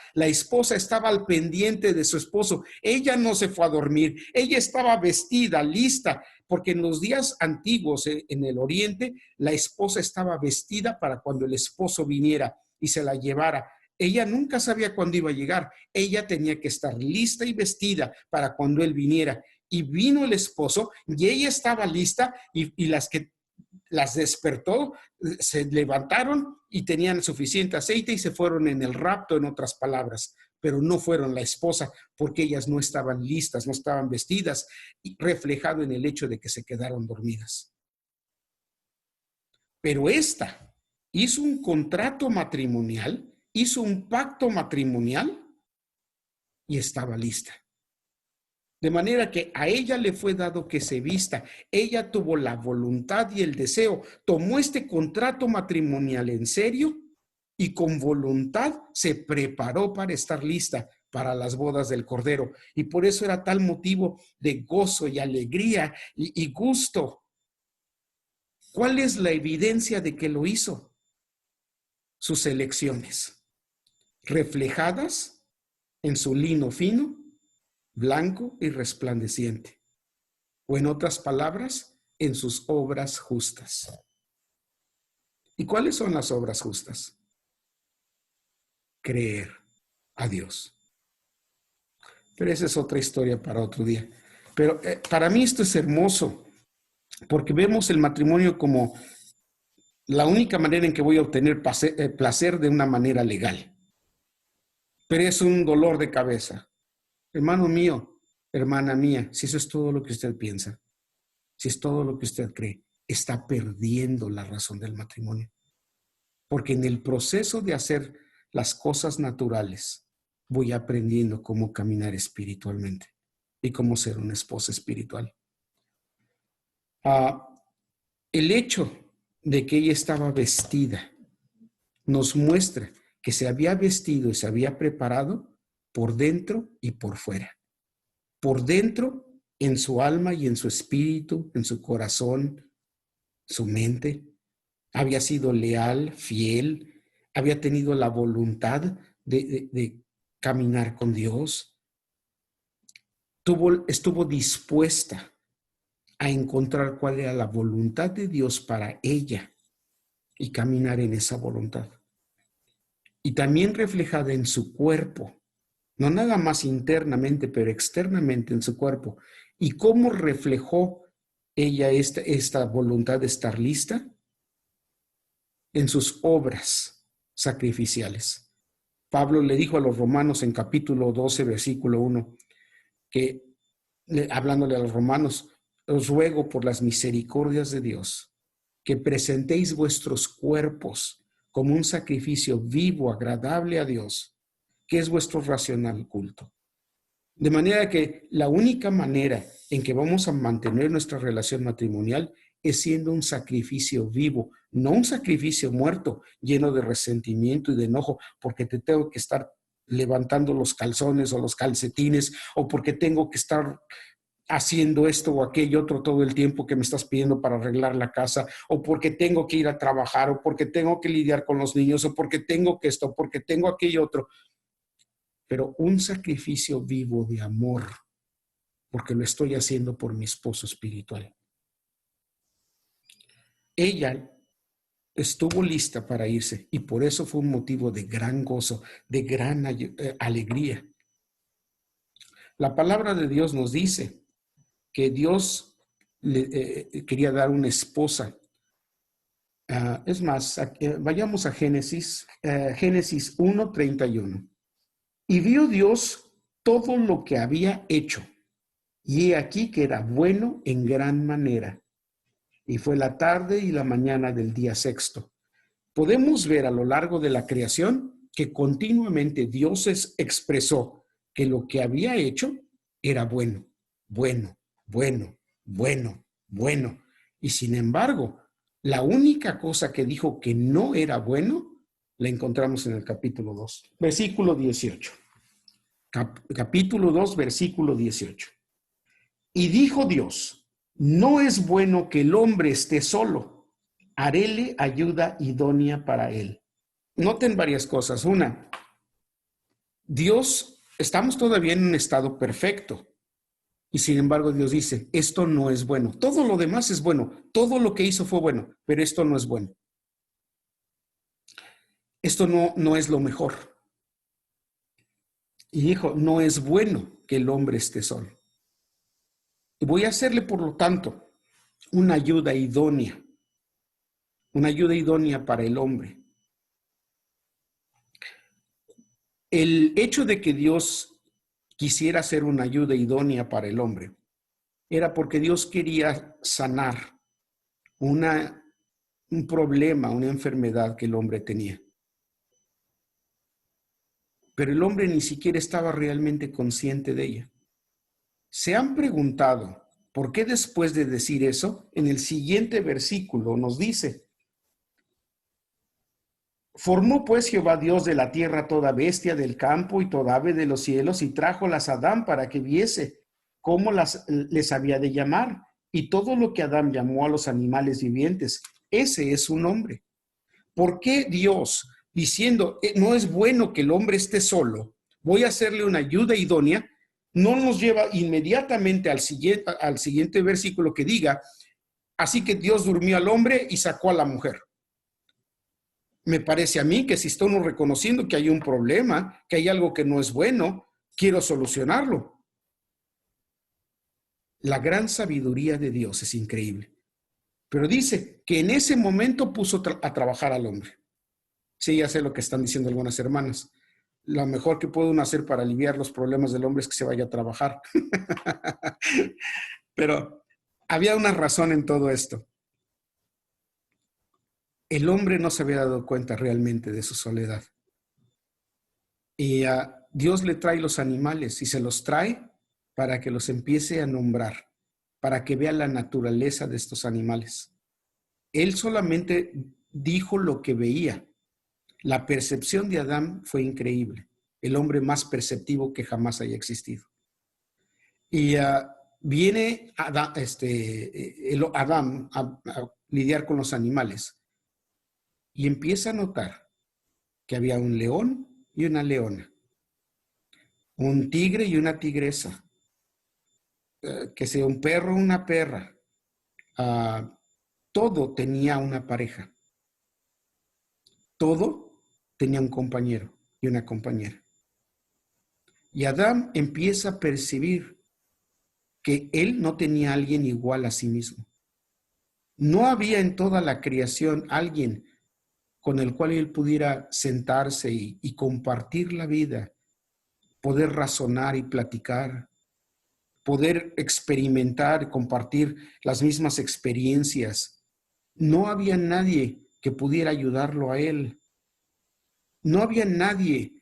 estaba al pendiente de su esposo. Ella no se fue a dormir, ella estaba vestida, lista, porque en los días antiguos en el oriente, la esposa estaba vestida para cuando el esposo viniera y se la llevara. Ella nunca sabía cuándo iba a llegar. Ella tenía que estar lista y vestida para cuando él viniera. Y vino el esposo y ella estaba lista y las que las despertó se levantaron y tenían suficiente aceite y se fueron en el rapto, en otras palabras, pero no fueron la esposa porque ellas no estaban listas, no estaban vestidas, reflejado en el hecho de que se quedaron dormidas. Pero esta hizo un contrato matrimonial, hizo un pacto matrimonial y estaba lista. De manera que a ella le fue dado que se vista. Ella tuvo la voluntad y el deseo. Tomó este contrato matrimonial en serio y con voluntad se preparó para estar lista para las bodas del Cordero. Y por eso era tal motivo de gozo y alegría y gusto. ¿Cuál es la evidencia de que lo hizo? Sus elecciones, reflejadas en su lino fino, blanco y resplandeciente, o en otras palabras, en sus obras justas. ¿Y cuáles son las obras justas? Creer a Dios. Pero esa es otra historia para otro día. Pero para mí esto es hermoso, porque vemos el matrimonio como la única manera en que voy a obtener placer de una manera legal. Pero es un dolor de cabeza. Hermano mío, hermana mía, si eso es todo lo que usted piensa, si es todo lo que usted cree, está perdiendo la razón del matrimonio. Porque en el proceso de hacer las cosas naturales, voy aprendiendo cómo caminar espiritualmente y cómo ser una esposa espiritual. El hecho de que ella estaba vestida nos muestra que se había vestido y se había preparado por dentro y por fuera. Por dentro, en su alma y en su espíritu, en su corazón, su mente. Había sido leal, fiel, había tenido la voluntad de caminar con Dios. Estuvo dispuesta a encontrar cuál era la voluntad de Dios para ella y caminar en esa voluntad. Y también reflejada en su cuerpo. No nada más internamente, pero externamente en su cuerpo. ¿Y cómo reflejó ella esta voluntad de estar lista? En sus obras sacrificiales. Pablo le dijo a los romanos en capítulo 12, versículo 1, que hablándole a los romanos, os ruego por las misericordias de Dios, que presentéis vuestros cuerpos como un sacrificio vivo, agradable a Dios, que es vuestro racional culto. De manera que la única manera en que vamos a mantener nuestra relación matrimonial es siendo un sacrificio vivo, no un sacrificio muerto, lleno de resentimiento y de enojo, porque te tengo que estar levantando los calzones o los calcetines, o porque tengo que estar haciendo esto o aquello otro todo el tiempo que me estás pidiendo para arreglar la casa, o porque tengo que ir a trabajar, o porque tengo que lidiar con los niños, o porque tengo que esto, o porque tengo aquello otro. Pero un sacrificio vivo de amor, porque lo estoy haciendo por mi esposo espiritual. Ella estuvo lista para irse y por eso fue un motivo de gran gozo, de gran alegría. La palabra de Dios nos dice que Dios le quería dar una esposa. Es más, vayamos a Génesis 1:31. Y vio Dios todo lo que había hecho, y he aquí que era bueno en gran manera. Y fue la tarde y la mañana del día sexto. Podemos ver a lo largo de la creación que continuamente Dios expresó que lo que había hecho era bueno, bueno, bueno, bueno, bueno. Y sin embargo, la única cosa que dijo que no era bueno, la encontramos en el capítulo 2, versículo 18. Capítulo 2, versículo 18. Y dijo Dios, no es bueno que el hombre esté solo, haréle ayuda idónea para él. Noten varias cosas. Una, Dios, estamos todavía en un estado perfecto. Y sin embargo Dios dice, esto no es bueno. Todo lo demás es bueno. Todo lo que hizo fue bueno, pero esto no es bueno. Esto no es lo mejor. Y dijo, no es bueno que el hombre esté solo. Y voy a hacerle, por lo tanto, una ayuda idónea para el hombre. El hecho de que Dios quisiera hacer una ayuda idónea para el hombre era porque Dios quería sanar un problema, una enfermedad que el hombre tenía. Pero el hombre ni siquiera estaba realmente consciente de ella. ¿Se han preguntado por qué después de decir eso, en el siguiente versículo nos dice, formó pues Jehová Dios de la tierra toda bestia del campo y toda ave de los cielos y trájolas a Adán para que viese cómo les había de llamar? Y todo lo que Adán llamó a los animales vivientes, ese es su nombre. ¿Por qué Dios, diciendo, no es bueno que el hombre esté solo, voy a hacerle una ayuda idónea, no nos lleva inmediatamente al siguiente versículo que diga, así que Dios durmió al hombre y sacó a la mujer? Me parece a mí que si estamos reconociendo que hay un problema, que hay algo que no es bueno, quiero solucionarlo. La gran sabiduría de Dios es increíble. Pero dice que en ese momento puso a trabajar al hombre. Sí, ya sé lo que están diciendo algunas hermanas. Lo mejor que puede uno hacer para aliviar los problemas del hombre es que se vaya a trabajar. Pero había una razón en todo esto. El hombre no se había dado cuenta realmente de su soledad. Y Dios le trae los animales y se los trae para que los empiece a nombrar, para que vea la naturaleza de estos animales. Él solamente dijo lo que veía. La percepción de Adán fue increíble. El hombre más perceptivo que jamás haya existido. Y viene Adán a lidiar con los animales y empieza a notar que había un león y una leona, un tigre y una tigresa, que sea un perro, una perra. Todo tenía una pareja. Todo tenía un compañero y una compañera. Y Adán empieza a percibir que él no tenía a alguien igual a sí mismo. No había en toda la creación alguien con el cual él pudiera sentarse y compartir la vida, poder razonar y platicar, poder experimentar, compartir las mismas experiencias. No había nadie que pudiera ayudarlo a él. No había nadie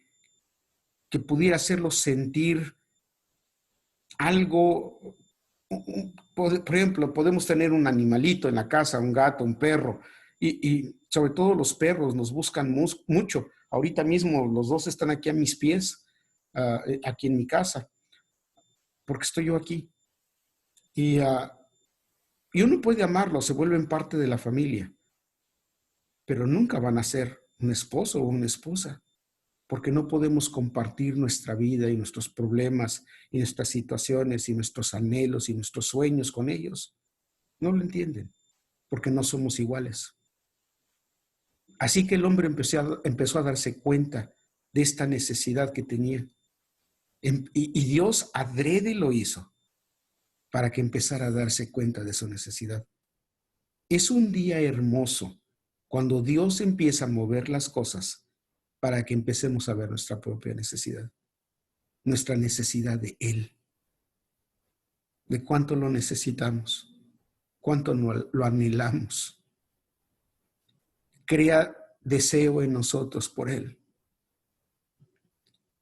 que pudiera hacerlo sentir algo. Por ejemplo, podemos tener un animalito en la casa, un gato, un perro, y sobre todo los perros nos buscan mucho. Ahorita mismo los dos están aquí a mis pies, aquí en mi casa, porque estoy yo aquí. Y uno puede amarlos, se vuelven parte de la familia, pero nunca van a ser un esposo o una esposa, porque no podemos compartir nuestra vida y nuestros problemas y nuestras situaciones y nuestros anhelos y nuestros sueños con ellos. No lo entienden, porque no somos iguales. Así que el hombre empezó a darse cuenta de esta necesidad que tenía. Y Dios adrede lo hizo para que empezara a darse cuenta de su necesidad. Es un día hermoso cuando Dios empieza a mover las cosas para que empecemos a ver nuestra propia necesidad de Él. de cuánto lo necesitamos, cuánto lo anhelamos. Crea deseo en nosotros por Él.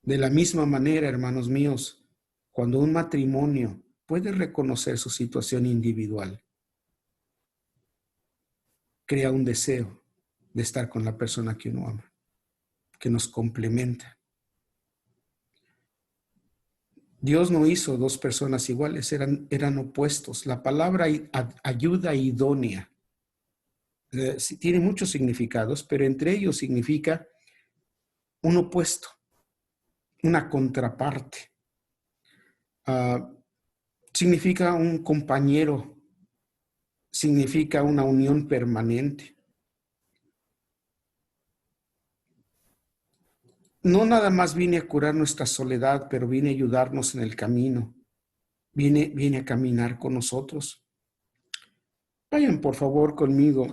De la misma manera, hermanos míos, cuando un matrimonio puede reconocer su situación individual, crea un deseo de estar con la persona que uno ama, que nos complementa. Dios no hizo dos personas iguales, eran opuestos. La palabra ayuda idónea tiene muchos significados, pero entre ellos significa un opuesto, una contraparte. Significa un compañero, significa una unión permanente. No nada más viene a curar nuestra soledad, pero viene a ayudarnos en el camino. Viene a caminar con nosotros. Vayan por favor conmigo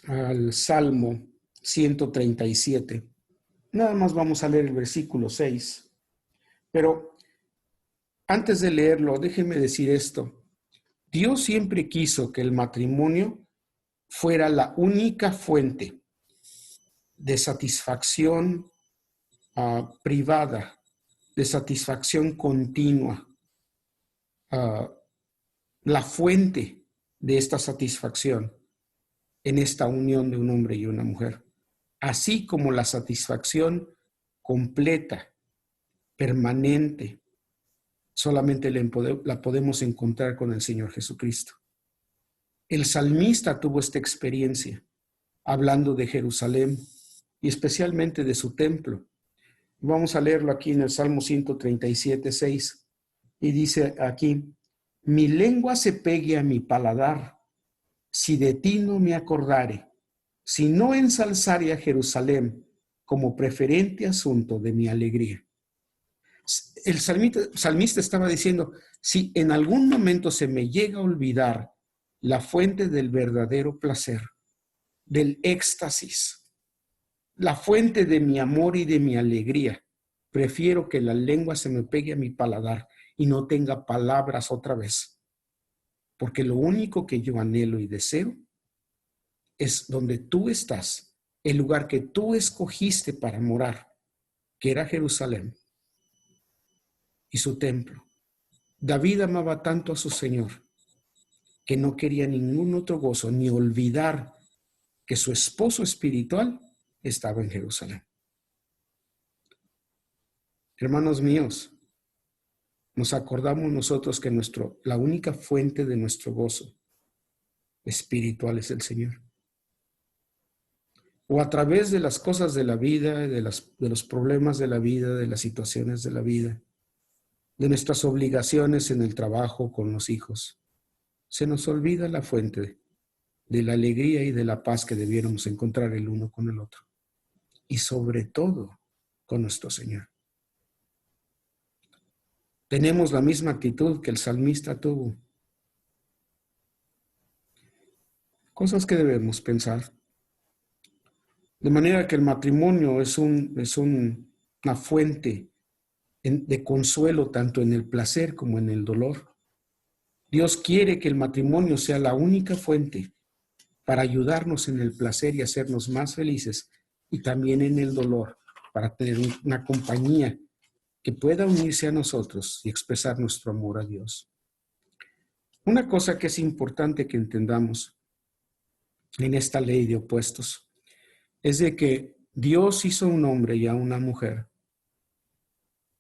al Salmo 137. Nada más vamos a leer el versículo 6. Pero antes de leerlo, déjenme decir esto. Dios siempre quiso que el matrimonio fuera la única fuente de satisfacción privada, de satisfacción continua. La fuente de esta satisfacción en esta unión de un hombre y una mujer, así como la satisfacción completa, permanente, solamente la podemos encontrar con el Señor Jesucristo. El salmista tuvo esta experiencia, hablando de Jerusalén y especialmente de su templo. Vamos a leerlo aquí en el Salmo 137, 6, y dice aquí: mi lengua se pegue a mi paladar, si de ti no me acordare, si no ensalzare a Jerusalén como preferente asunto de mi alegría. El salmista estaba diciendo, si en algún momento se me llega a olvidar la fuente del verdadero placer, del éxtasis, la fuente de mi amor y de mi alegría, prefiero que la lengua se me pegue a mi paladar y no tenga palabras otra vez. Porque lo único que yo anhelo y deseo es donde tú estás, el lugar que tú escogiste para morar, que era Jerusalén y su templo. David amaba tanto a su Señor que no quería ningún otro gozo, ni olvidar que su esposo espiritual estaba en Jerusalén. Hermanos míos, nos acordamos nosotros que la única fuente de nuestro gozo espiritual es el Señor. O a través de las cosas de la vida, de los problemas de la vida, de las situaciones de la vida, de nuestras obligaciones en el trabajo con los hijos, se nos olvida la fuente de la alegría y de la paz que debiéramos encontrar el uno con el otro. Y sobre todo con nuestro Señor. Tenemos la misma actitud que el salmista tuvo. Cosas que debemos pensar. De manera que el matrimonio es una fuente de consuelo tanto en el placer como en el dolor. Dios quiere que el matrimonio sea la única fuente para ayudarnos en el placer y hacernos más felices, y también en el dolor, para tener una compañía que pueda unirse a nosotros y expresar nuestro amor a Dios. Una cosa que es importante que entendamos en esta ley de opuestos es de que Dios hizo un hombre y a una mujer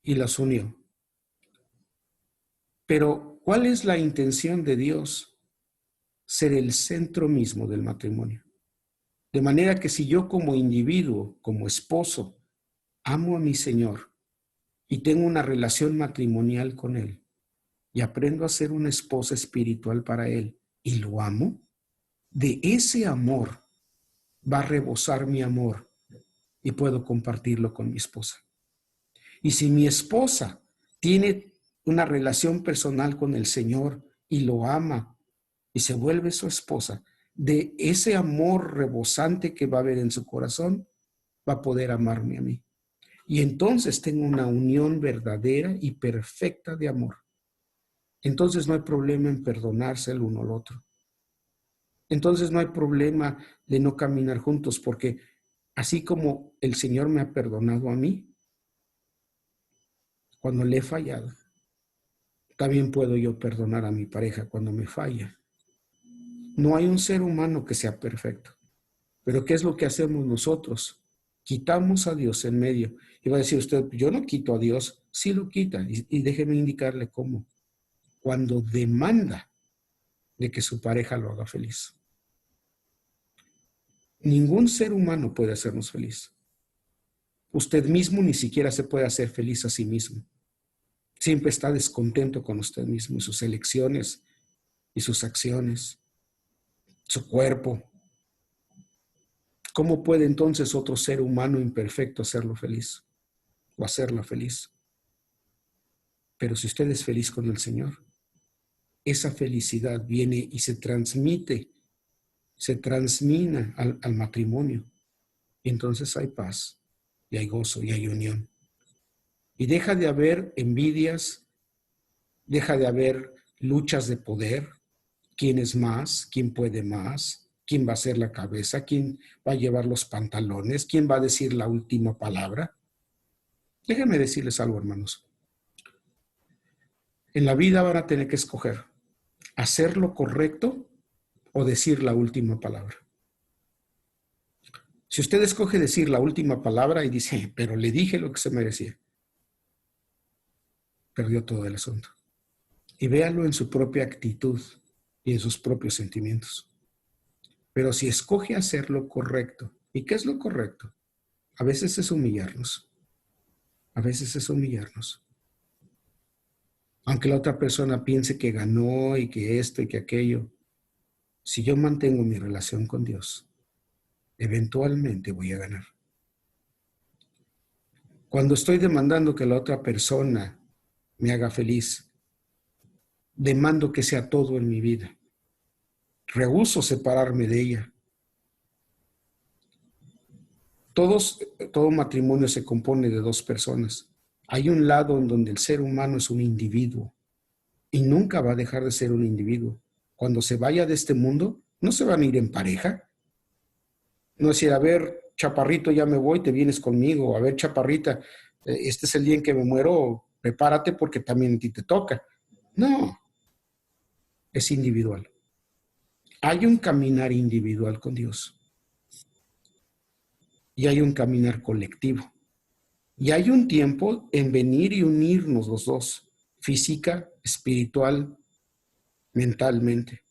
y las unió. Pero, ¿cuál es la intención de Dios? Ser el centro mismo del matrimonio. De manera que si yo como individuo, como esposo, amo a mi Señor y tengo una relación matrimonial con Él y aprendo a ser una esposa espiritual para Él y lo amo, de ese amor va a rebosar mi amor y puedo compartirlo con mi esposa. Y si mi esposa tiene una relación personal con el Señor y lo ama y se vuelve su esposa, de ese amor rebosante que va a haber en su corazón, va a poder amarme a mí. Y entonces tengo una unión verdadera y perfecta de amor. entonces no hay problema en perdonarse el uno al otro. Entonces no hay problema de no caminar juntos, porque así como el Señor me ha perdonado a mí, cuando le he fallado, también puedo yo perdonar a mi pareja cuando me falla. No hay un ser humano que sea perfecto. Pero ¿qué es lo que hacemos nosotros? Quitamos a Dios en medio. Y va a decir usted, yo no quito a Dios. Sí lo quita. Y déjeme indicarle cómo. Cuando demanda de que su pareja lo haga feliz. Ningún ser humano puede hacernos feliz. Usted mismo ni siquiera se puede hacer feliz a sí mismo. Siempre está descontento con usted mismo y sus elecciones y sus acciones, su cuerpo. ¿Cómo puede entonces otro ser humano imperfecto hacerlo feliz o hacerla feliz? Pero si usted es feliz con el Señor, esa felicidad viene y se transmite, se transmina al matrimonio. Y entonces hay paz, y hay gozo, y hay unión. Y deja de haber envidias, deja de haber luchas de poder. ¿Quién es más? ¿Quién puede más? ¿Quién va a ser la cabeza? ¿Quién va a llevar los pantalones? ¿Quién va a decir la última palabra? Déjenme decirles algo, hermanos. En la vida van a tener que escoger hacer lo correcto o decir la última palabra. Si usted escoge decir la última palabra y dice, pero le dije lo que se merecía, perdió todo el asunto. Y véalo en su propia actitud y en sus propios sentimientos. Pero si escoge hacer lo correcto, ¿y qué es lo correcto? A veces es humillarnos. A veces es humillarnos. Aunque la otra persona piense que ganó y que esto y que aquello, si yo mantengo mi relación con Dios, eventualmente voy a ganar. Cuando estoy demandando que la otra persona me haga feliz, demando que sea todo en mi vida. Rehúso separarme de ella. Todo matrimonio se compone de dos personas. Hay un lado en donde el ser humano es un individuo y nunca va a dejar de ser un individuo. Cuando se vaya de este mundo, no se van a ir en pareja. No es decir, a ver, chaparrito, ya me voy, te vienes conmigo. A ver, chaparrita, este es el día en que me muero, prepárate porque también a ti te toca. No, es individual. Hay un caminar individual con Dios. Y hay un caminar colectivo. Y hay un tiempo en venir y unirnos los dos, física, espiritual, mentalmente.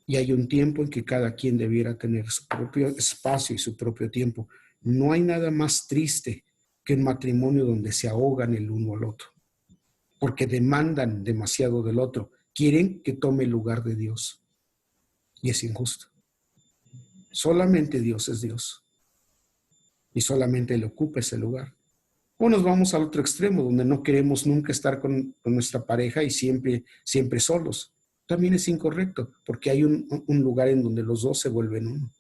Y hay un tiempo en que cada quien debiera tener su propio espacio y su propio tiempo. No hay nada más triste que un matrimonio donde se ahogan el uno al otro, porque demandan demasiado del otro. Quieren que tome el lugar de Dios. Y es injusto. Solamente Dios es Dios. Y solamente Él ocupa ese lugar. O nos vamos al otro extremo, donde no queremos nunca estar con nuestra pareja y siempre solos. También es incorrecto, porque hay un lugar en donde los dos se vuelven uno.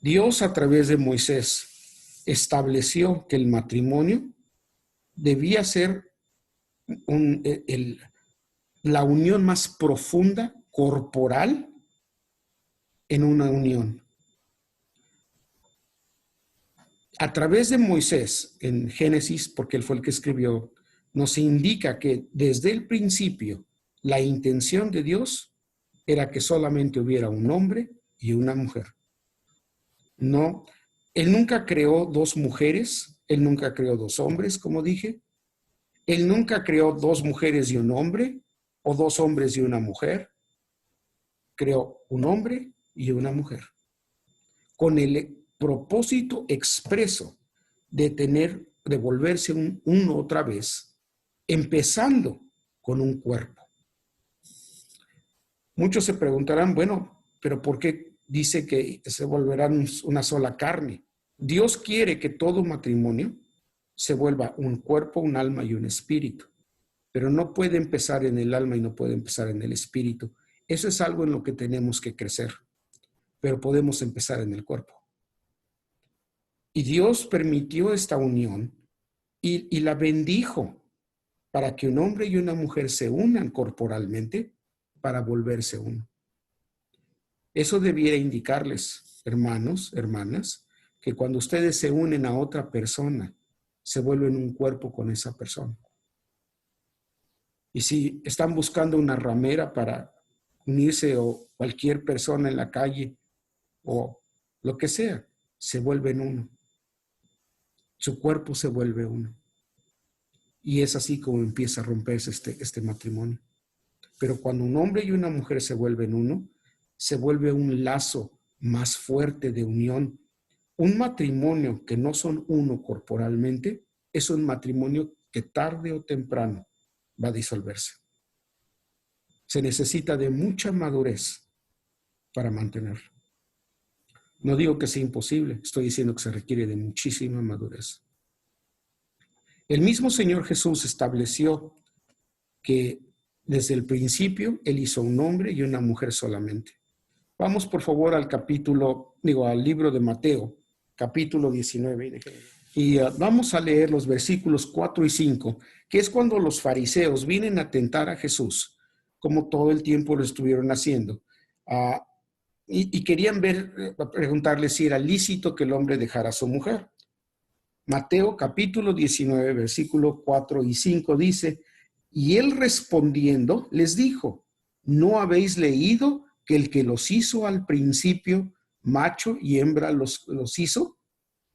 Dios, a través de Moisés, estableció que el matrimonio debía ser la unión más profunda, corporal, en una unión. A través de Moisés, en Génesis, porque él fue el que escribió, nos indica que desde el principio la intención de Dios era que solamente hubiera un hombre y una mujer. No, Él nunca creó dos mujeres, Él nunca creó dos hombres, como dije. Él nunca creó dos mujeres y un hombre, o dos hombres y una mujer. Creó un hombre y una mujer, con el propósito expreso de volverse uno otra vez, empezando con un cuerpo. Muchos se preguntarán, bueno, pero ¿por qué dice que se volverán una sola carne? Dios quiere que todo matrimonio se vuelva un cuerpo, un alma y un espíritu, pero no puede empezar en el alma y no puede empezar en el espíritu. Eso es algo en lo que tenemos que crecer, pero podemos empezar en el cuerpo. Y Dios permitió esta unión y la bendijo para que un hombre y una mujer se unan corporalmente para volverse uno. Eso debiera indicarles, hermanos, hermanas, que cuando ustedes se unen a otra persona, se vuelven un cuerpo con esa persona. Y si están buscando una ramera para unirse o cualquier persona en la calle o lo que sea, se vuelven uno. Su cuerpo se vuelve uno. Y es así como empieza a romperse este matrimonio. Pero cuando un hombre y una mujer se vuelven uno, se vuelve un lazo más fuerte de unión. Un matrimonio que no son uno corporalmente es un matrimonio que tarde o temprano va a disolverse. Se necesita de mucha madurez para mantenerlo. No digo que sea imposible, estoy diciendo que se requiere de muchísima madurez. El mismo Señor Jesús estableció que desde el principio Él hizo un hombre y una mujer solamente. Vamos por favor al al libro de Mateo, capítulo 19. Y vamos a leer los versículos 4 y 5, que es cuando los fariseos vienen a tentar a Jesús, como todo el tiempo lo estuvieron haciendo. Y querían preguntarle si era lícito que el hombre dejara a su mujer. Mateo capítulo 19, versículo 4 y 5 dice, y él respondiendo les dijo, ¿no habéis leído que el que los hizo al principio, macho y hembra los hizo?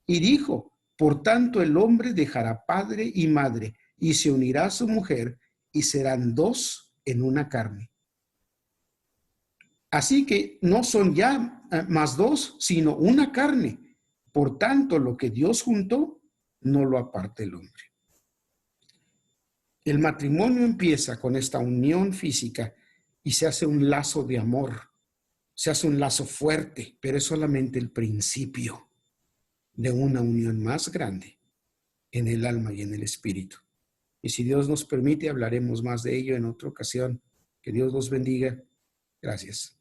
Y dijo, por tanto el hombre dejará padre y madre y se unirá a su mujer y serán dos en una carne. Así que no son ya más dos, sino una carne. Por tanto, lo que Dios juntó, no lo aparte el hombre. El matrimonio empieza con esta unión física y se hace un lazo de amor. Se hace un lazo fuerte, pero es solamente el principio de una unión más grande en el alma y en el espíritu. Y si Dios nos permite, hablaremos más de ello en otra ocasión. Que Dios los bendiga. Gracias.